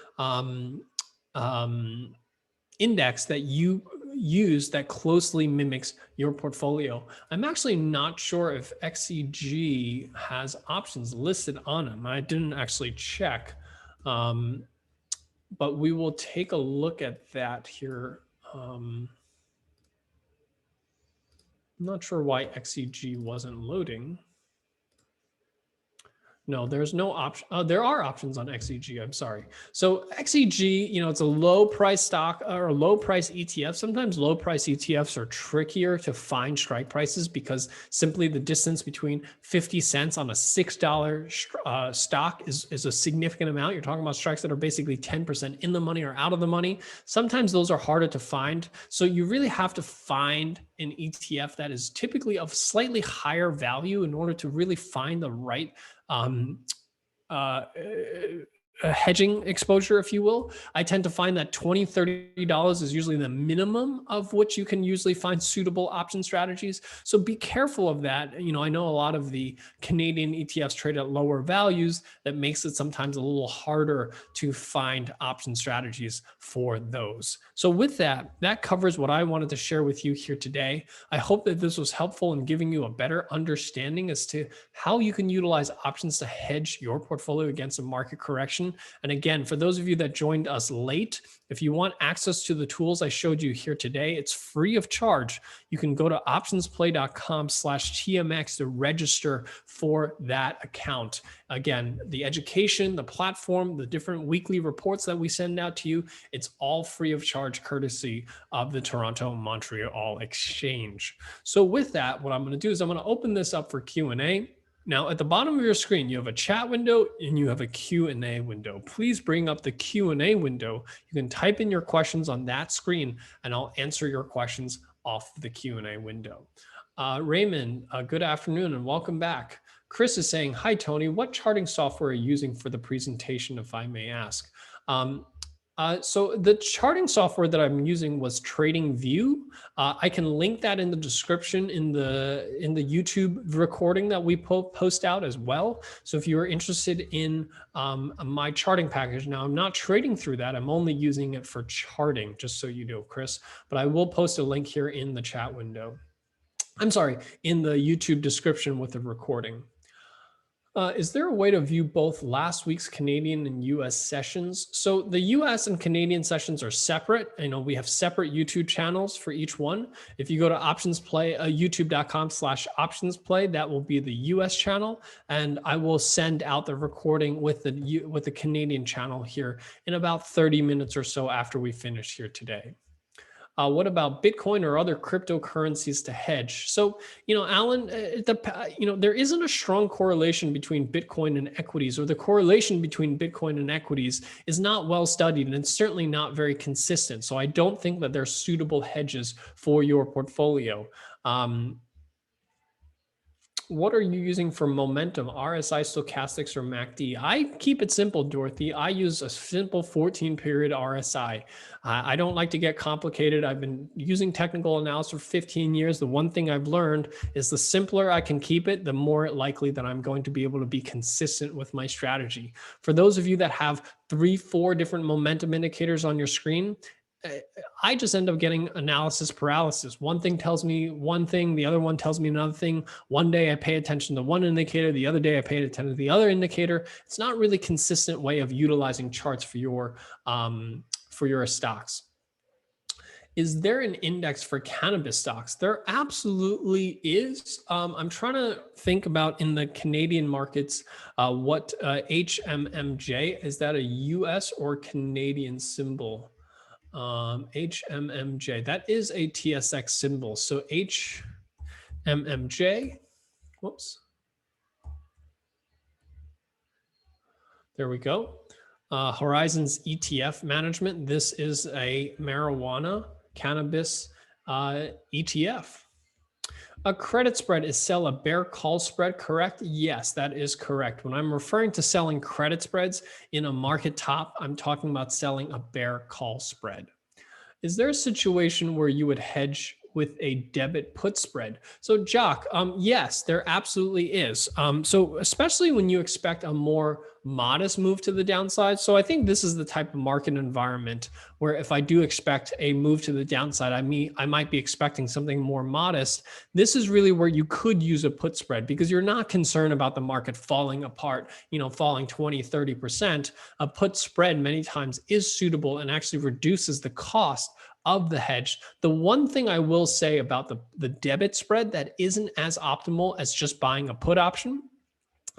index that you use that closely mimics your portfolio. I'm actually not sure if XEG has options listed on them. I didn't actually check, but we will take a look at that here. I'm not sure why XEG wasn't loading. No, there's no option. There are options on XEG. I'm sorry. So XEG, it's a low price stock or a low price ETF. Sometimes low price ETFs are trickier to find strike prices because simply the distance between 50 cents on a $6 stock is a significant amount. You're talking about strikes that are basically 10% in the money or out of the money. Sometimes those are harder to find. So you really have to find an ETF that is typically of slightly higher value in order to really find the right hedging exposure, if you will. I tend to find that $20, $30 is usually the minimum of which you can usually find suitable option strategies. So be careful of that. I know a lot of the Canadian ETFs trade at lower values. That makes it sometimes a little harder to find option strategies for those. So with that, that covers what I wanted to share with you here today. I hope that this was helpful in giving you a better understanding as to how you can utilize options to hedge your portfolio against a market correction. presentation. And again, for those of you that joined us late, if you want access to the tools I showed you here today, it's free of charge. You can go to optionsplay.com/TMX to register for that account. Again, the education, the platform, the different weekly reports that we send out to you, it's all free of charge, courtesy of the Toronto Montreal Exchange. So with that, what I'm going to do is I'm going to open this up for Q&A. Now, at the bottom of your screen, you have a chat window and you have a Q&A window. Please bring up the Q&A window. You can type in your questions on that screen and I'll answer your questions off the Q&A window. Raymond, good afternoon and welcome back. Chris is saying, hi, Tony, what charting software are you using for the presentation, if I may ask? So the charting software that I'm using was TradingView. I can link that in the description in the YouTube recording that we post out as well. So if you're interested in my charting package, now I'm not trading through that. I'm only using it for charting, just so you know, Chris. But I will post a link here in the chat window. I'm sorry, in the YouTube description with the recording. Is there a way to view both last week's Canadian and US sessions? So the US and Canadian sessions are separate. I know we have separate YouTube channels for each one. If you go to OptionsPlay, youtube.com/OptionsPlay, that will be the US channel. And I will send out the recording with the Canadian channel here in about 30 minutes or so after we finish here today. What about Bitcoin or other cryptocurrencies to hedge? So, Alan, there isn't a strong correlation between Bitcoin and equities, or the correlation between Bitcoin and equities is not well studied, and it's certainly not very consistent. So I don't think that they're suitable hedges for your portfolio. What are you using for momentum, RSI, stochastics, or MACD? I keep it simple, Dorothy. I use a simple 14-period RSI. I don't like to get complicated. I've been using technical analysis for 15 years. The one thing I've learned is the simpler I can keep it, the more likely that I'm going to be able to be consistent with my strategy. For those of you that have 3-4 different momentum indicators on your screen, I just end up getting analysis paralysis. One thing tells me one thing, the other one tells me another thing. One day I pay attention to one indicator, the other day I pay attention to the other indicator. It's not really a consistent way of utilizing charts for your stocks. Is there an index for cannabis stocks? There absolutely is. I'm trying to think about in the Canadian markets, what HMMJ, is that a US or Canadian symbol? HMMJ, that is a TSX symbol. So HMMJ, whoops. There we go. Horizons ETF management. This is a marijuana cannabis ETF. A credit spread is sell a bear call spread, correct? Yes, that is correct. When I'm referring to selling credit spreads in a market top, I'm talking about selling a bear call spread. Is there a situation where you would hedge with a debit put spread? So Jock, yes, there absolutely is. So especially when you expect a more modest move to the downside. So I think this is the type of market environment where if I do expect a move to the downside, I might be expecting something more modest. This is really where you could use a put spread because you're not concerned about the market falling apart, falling 20, 30%. A put spread many times is suitable and actually reduces the cost of the hedge. The one thing I will say about the debit spread that isn't as optimal as just buying a put option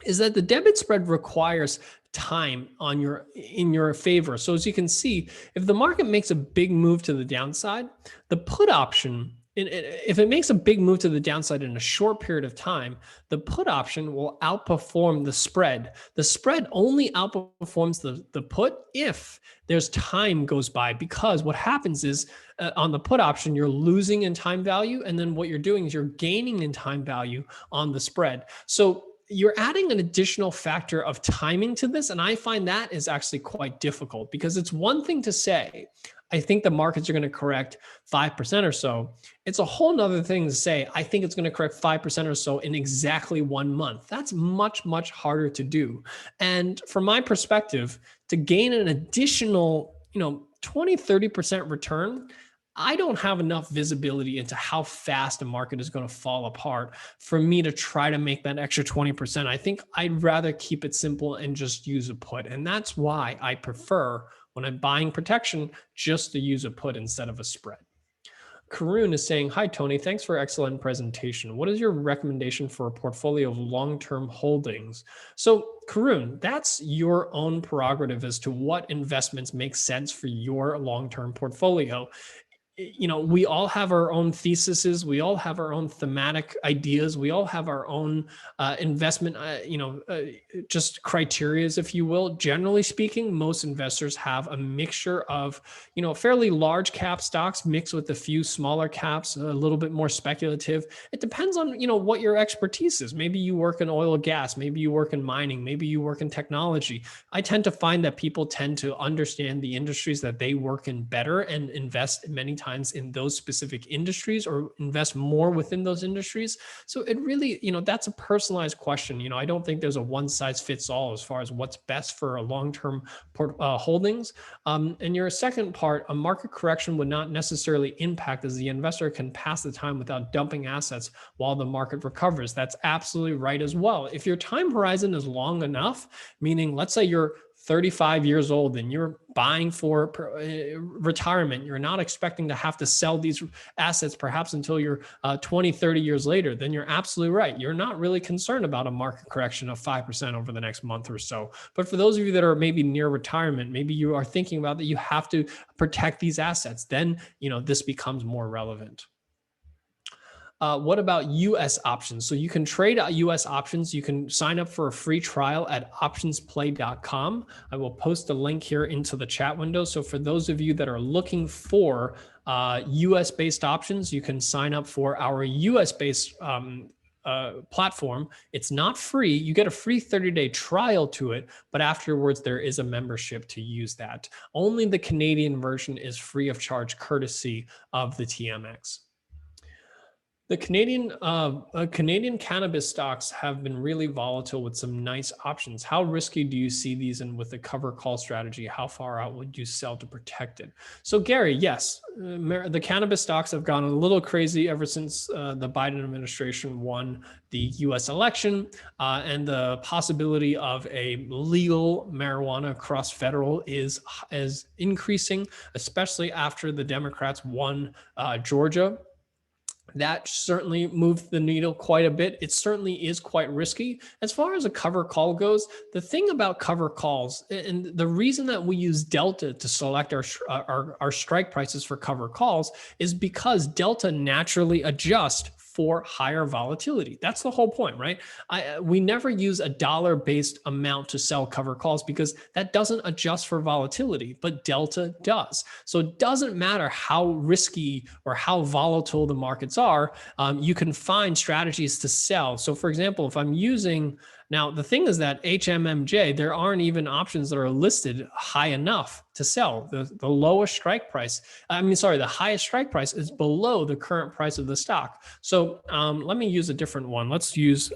is that the debit spread requires time in your favor. So as you can see, if the market makes a big move to the downside, the put option, if it makes a big move to the downside in a short period of time, the put option will outperform the spread. The spread only outperforms the put if there's time goes by, because what happens is on the put option, you're losing in time value. And then what you're doing is you're gaining in time value on the spread. So you're adding an additional factor of timing to this. And I find that is actually quite difficult because it's one thing to say, I think the markets are going to correct 5% or so. It's a whole nother thing to say, I think it's going to correct 5% or so in exactly 1 month. That's much, much harder to do. And from my perspective, to gain an additional, 20, 30% return, I don't have enough visibility into how fast a market is going to fall apart for me to try to make that extra 20%. I think I'd rather keep it simple and just use a put. And that's why I prefer, when I'm buying protection, just to use a put instead of a spread. Karun is saying, hi, Tony, thanks for excellent presentation. What is your recommendation for a portfolio of long-term holdings? So Karun, that's your own prerogative as to what investments make sense for your long-term portfolio. We all have our own theses. We all have our own thematic ideas. We all have our own investment, just criterias, if you will. Generally speaking, most investors have a mixture of, fairly large cap stocks mixed with a few smaller caps, a little bit more speculative. It depends on, what your expertise is. Maybe you work in oil and gas. Maybe you work in mining. Maybe you work in technology. I tend to find that people tend to understand the industries that they work in better and invest many times in those specific industries or invest more within those industries. So it really, that's a personalized question. I don't think there's a one size fits all as far as what's best for a long-term holdings. And your second part, a market correction would not necessarily impact, as the investor can pass the time without dumping assets while the market recovers. That's absolutely right as well. If your time horizon is long enough, meaning let's say you're 35 years old and you're buying for retirement, you're not expecting to have to sell these assets perhaps until you're 20, 30 years later, then you're absolutely right. You're not really concerned about a market correction of 5% over the next month or so. But for those of you that are maybe near retirement, maybe you are thinking about that you have to protect these assets, then this becomes more relevant. What about US options? So you can trade US options. You can sign up for a free trial at OptionsPlay.com. I will post a link here into the chat window. So for those of you that are looking for US based options, you can sign up for our US based platform. It's not free. You get a free 30-day trial to it, but afterwards there is a membership to use that. Only the Canadian version is free of charge, courtesy of the TMX. The Canadian cannabis stocks have been really volatile with some nice options. How risky do you see these? And with the cover call strategy, how far out would you sell to protect it? So Gary, yes, the cannabis stocks have gone a little crazy ever since the Biden administration won the US election, and the possibility of a legal marijuana across federal is increasing, especially after the Democrats won Georgia. That certainly moved the needle quite a bit. It certainly is quite risky. As far as a cover call goes, the thing about cover calls, and the reason that we use Delta to select our strike prices for cover calls, is because Delta naturally adjusts for higher volatility. That's the whole point, right? We never use a dollar-based amount to sell cover calls because that doesn't adjust for volatility, but Delta does. So it doesn't matter how risky or how volatile the markets are, you can find strategies to sell. So for example, if I'm using, now the thing is that HMMJ, there aren't even options that are listed high enough to sell. The lowest strike price, the highest strike price is below the current price of the stock. So let me use a different one. Let's use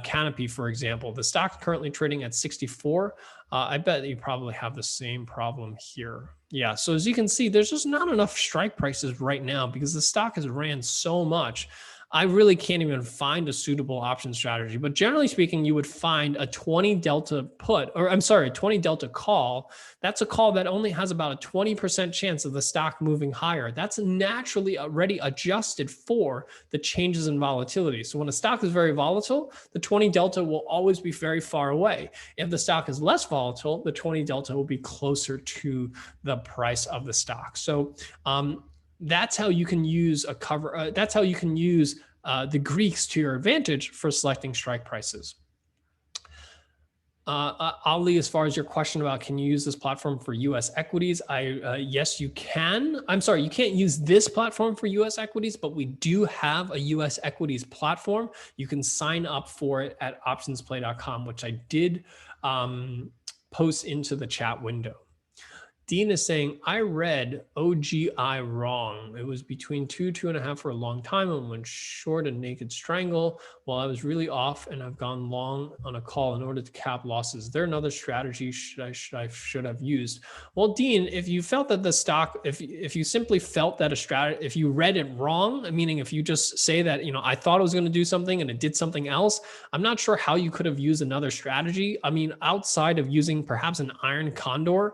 Canopy, for example. The stock currently trading at 64. I bet you probably have the same problem here. Yeah, so as you can see, there's just not enough strike prices right now because the stock has ran so much. I really can't even find a suitable option strategy. But generally speaking, you would find a 20 delta put, or I'm sorry, a 20 delta call. That's a call that only has about a 20% chance of the stock moving higher. That's naturally already adjusted for the changes in volatility. So when a stock is very volatile, the 20 delta will always be very far away. If the stock is less volatile, the 20 delta will be closer to the price of the stock. So that's how you can use a cover. That's how you can use the Greeks to your advantage for selecting strike prices. Ali, as far as your question about can you use this platform for U.S. equities, yes, you can. I'm sorry, you can't use this platform for U.S. equities, but we do have a U.S. equities platform. You can sign up for it at OptionsPlay.com, which I did post into the chat window. Dean is saying, I read OGI wrong. It was between 2.5 for a long time and went short a naked strangle while I was really off, and I've gone long on a call in order to cap losses. Is there another strategy should have used? Well, Dean, if you felt that the stock, if you simply felt that a strategy, if you read it wrong, meaning if you just say that, I thought it was going to do something and it did something else, I'm not sure how you could have used another strategy. I mean, outside of using perhaps an iron condor,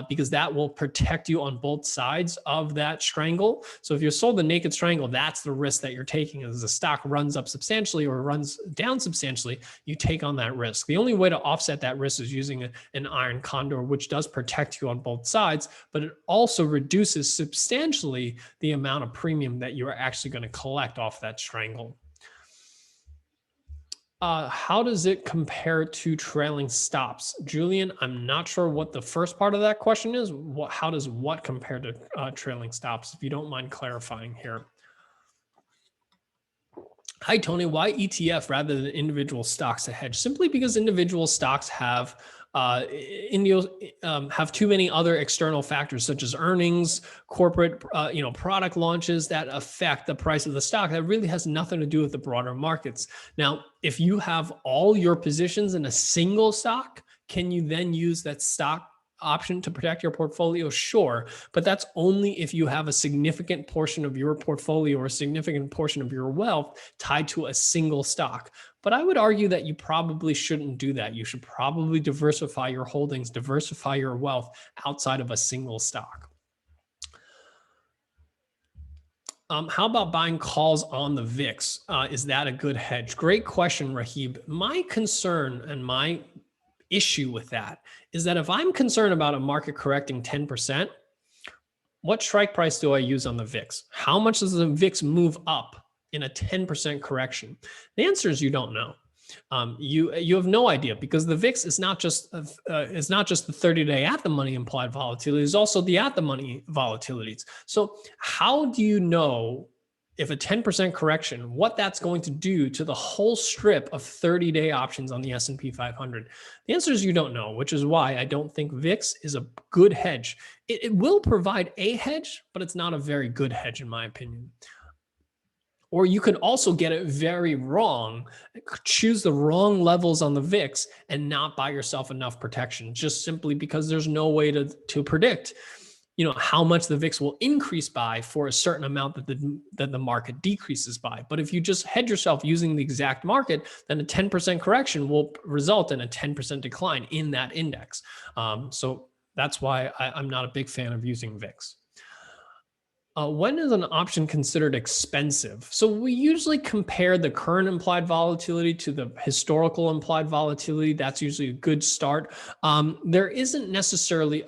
because that will protect you on both sides of that strangle. So if you're sold the naked strangle, that's the risk that you're taking. As the stock runs up substantially or runs down substantially, you take on that risk. The only way to offset that risk is using an iron condor, which does protect you on both sides, but it also reduces substantially the amount of premium that you are actually going to collect off that strangle. How does it compare to trailing stops? Julian, I'm not sure what the first part of that question is. How does what compare to trailing stops? If you don't mind clarifying here. Hi, Tony. Why ETF rather than individual stocks to hedge? Simply because individual stocks have too many other external factors such as earnings, corporate, product launches that affect the price of the stock. That really has nothing to do with the broader markets. Now, if you have all your positions in a single stock, can you then use that stock option to protect your portfolio? Sure, but that's only if you have a significant portion of your portfolio or a significant portion of your wealth tied to a single stock. But I would argue that you probably shouldn't do that. You should probably diversify your holdings, diversify your wealth outside of a single stock. How about buying calls on the VIX? Is that a good hedge? Great question, Rahib. My concern and my issue with that is that if I'm concerned about a market correcting 10%, what strike price do I use on the VIX? How much does the VIX move up in a 10% correction? The answer is you don't know. You have no idea, because the VIX is not just the 30-day at the money implied volatility, it's also the at the money volatilities. So how do you know if a 10% correction, what that's going to do to the whole strip of 30-day options on the S&P 500? The answer is you don't know, which is why I don't think VIX is a good hedge. It will provide a hedge, but it's not a very good hedge in my opinion. Or you could also get it very wrong, choose the wrong levels on the VIX and not buy yourself enough protection, just simply because there's no way to predict how much the VIX will increase by for a certain amount that the market decreases by. But if you just hedge yourself using the exact market, then a 10% correction will result in a 10% decline in that index. So that's why I'm not a big fan of using VIX. When is an option considered expensive? So we usually compare the current implied volatility to the historical implied volatility. That's usually a good start. There isn't necessarily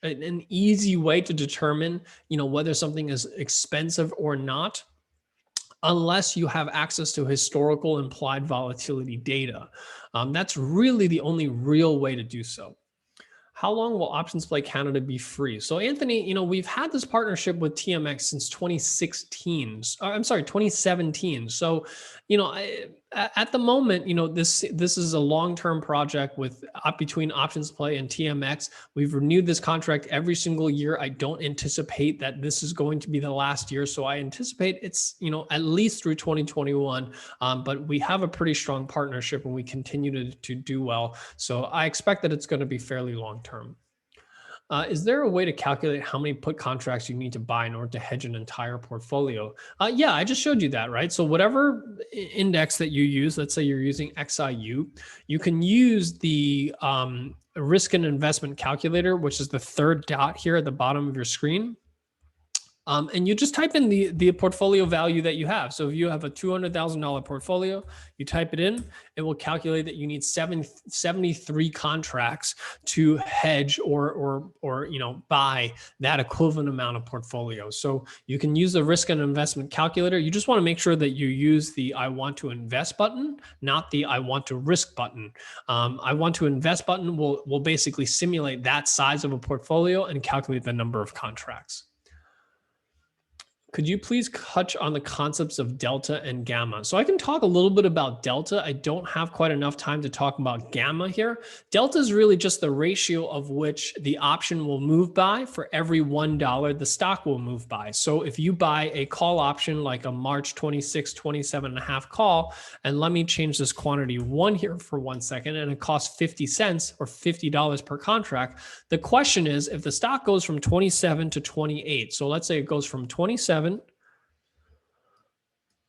an easy way to determine, whether something is expensive or not, unless you have access to historical implied volatility data. That's really the only real way to do so. How long will OptionsPlay Canada be free? So Anthony, we've had this partnership with TMX since 2017. So, at the moment, this is a long-term project between OptionsPlay and TMX. We've renewed this contract every single year. I don't anticipate that this is going to be the last year. So I anticipate it's, at least through 2021. But we have a pretty strong partnership and we continue to do well. So I expect that it's going to be fairly long-term. Is there a way to calculate how many put contracts you need to buy in order to hedge an entire portfolio? Yeah, I just showed you that, right? So whatever index that you use, let's say you're using XIU, you can use the risk and investment calculator, which is the third dot here at the bottom of your screen. And you just type in the portfolio value that you have. So if you have a $200,000 portfolio, you type it in, it will calculate that you need 73 contracts to hedge or buy that equivalent amount of portfolio. So you can use the risk and investment calculator. You just want to make sure that you use the I want to invest button, not the I want to risk button. I want to invest button will basically simulate that size of a portfolio and calculate the number of contracts. Could you please touch on the concepts of delta and gamma? So I can talk a little bit about delta. I don't have quite enough time to talk about gamma here. Delta is really just the ratio of which the option will move by for every $1 the stock will move by. So if you buy a call option like a March 26, 27.5 call, and let me change this quantity 1 here for 1 second, and it costs 50 cents or $50 per contract. The question is, if the stock goes from 27 to 28, so let's say it goes from 27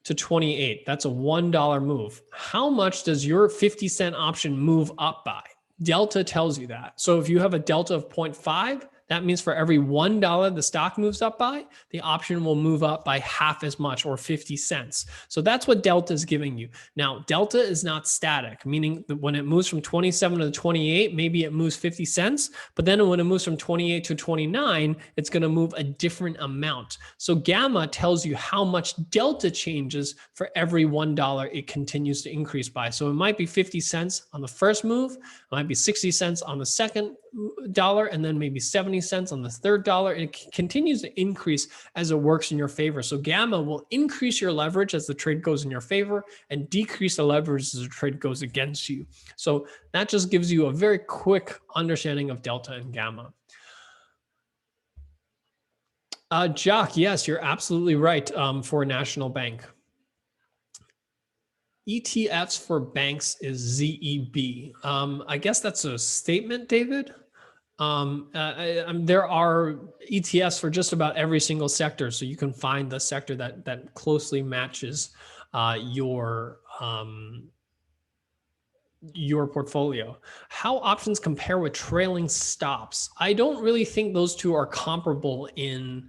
to 28, that's a $1 move. How much does your 50-cent option move up by? Delta tells you that. So if you have a delta of 0.5, that means for every $1 the stock moves up by, the option will move up by half as much, or 50 cents. So that's what delta is giving you. Now, delta is not static, meaning that when it moves from 27 to 28, maybe it moves 50 cents, but then when it moves from 28 to 29, it's going to move a different amount. So gamma tells you how much delta changes for every $1 it continues to increase by. So it might be 50 cents on the first move, it might be 60 cents on the second dollar, and then maybe 70 cents on the third dollar. It continues to increase as it works in your favor. So gamma will increase your leverage as the trade goes in your favor and decrease the leverage as the trade goes against you. So that just gives you a very quick understanding of delta and gamma. Jock, yes, you're absolutely right for a national bank. ETFs for banks is ZEB. I guess that's a statement, David. There are ETFs for just about every single sector, so you can find the sector that closely matches your portfolio. How options compare with trailing stops? I don't really think those two are comparable in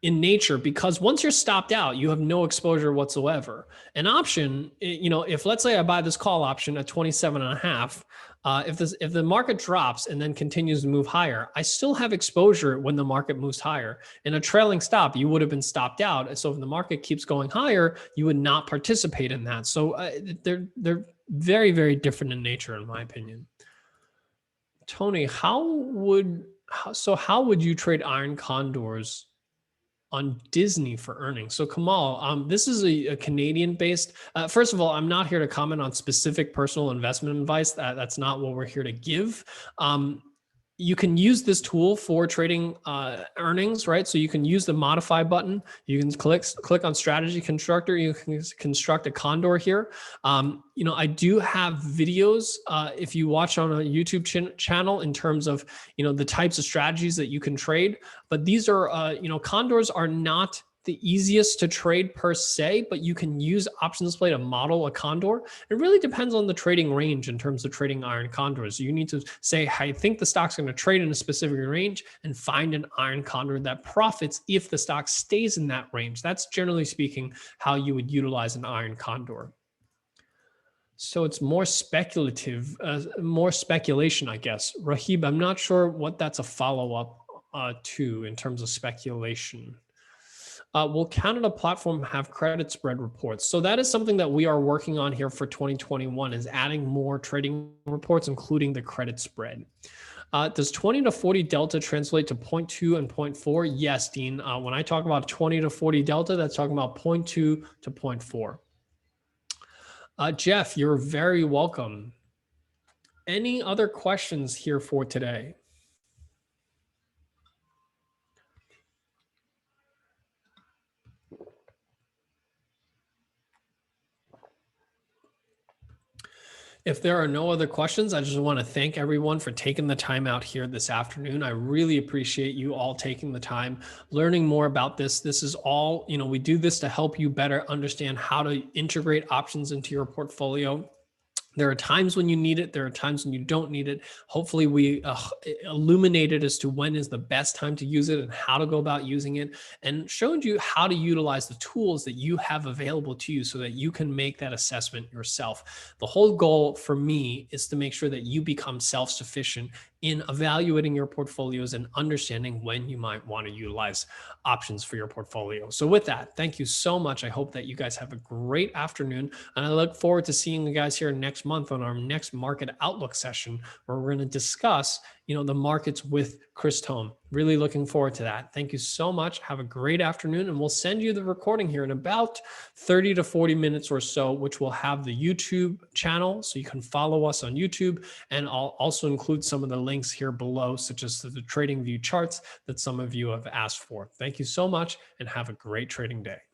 nature, because once you're stopped out, you have no exposure whatsoever. An option, if let's say I buy this call option at 27.5, if the market drops and then continues to move higher, I still have exposure when the market moves higher. In a trailing stop, you would have been stopped out. So if the market keeps going higher, you would not participate in that. So they're very, very different in nature, in my opinion. Tony, how would you trade iron condors on Disney for earnings? So Kamal, this is a Canadian-based. First of all, I'm not here to comment on specific personal investment advice. That's not what we're here to give. You can use this tool for trading earnings, right? So you can use the modify button. You can click on strategy constructor. You can construct a condor here. I do have videos if you watch on a YouTube channel in terms of, the types of strategies that you can trade. But these are, condors are not the easiest to trade per se, but you can use OptionsPlay to model a condor. It really depends on the trading range in terms of trading iron condors. You need to say, I think the stock's going to trade in a specific range, and find an iron condor that profits if the stock stays in that range. That's generally speaking how you would utilize an iron condor. So it's more speculative, more speculation, I guess. Rahib, I'm not sure what that's a follow-up to in terms of speculation. Will Canada platform have credit spread reports? So that is something that we are working on here for 2021, is adding more trading reports, including the credit spread. Does 20 to 40 delta translate to 0.2 and 0.4? Yes, Dean. When I talk about 20 to 40 delta, that's talking about 0.2 to 0.4. Jeff, you're very welcome. Any other questions here for today? If there are no other questions, I just want to thank everyone for taking the time out here this afternoon. I really appreciate you all taking the time, learning more about this. This is all, we do this to help you better understand how to integrate options into your portfolio. There are times when you need it. There are times when you don't need it. Hopefully we illuminated as to when is the best time to use it and how to go about using it, and showed you how to utilize the tools that you have available to you so that you can make that assessment yourself. The whole goal for me is to make sure that you become self-sufficient in evaluating your portfolios and understanding when you might want to utilize options for your portfolio. So with that, thank you so much. I hope that you guys have a great afternoon, and I look forward to seeing you guys here next month on our next market outlook session, where we're going to discuss, the markets with Chris Tome. Really looking forward to that. Thank you so much. Have a great afternoon, and we'll send you the recording here in about 30 to 40 minutes or so, which will have the YouTube channel, so you can follow us on YouTube, and I'll also include some of the links here below, such as the TradingView charts that some of you have asked for. Thank you so much, and have a great trading day.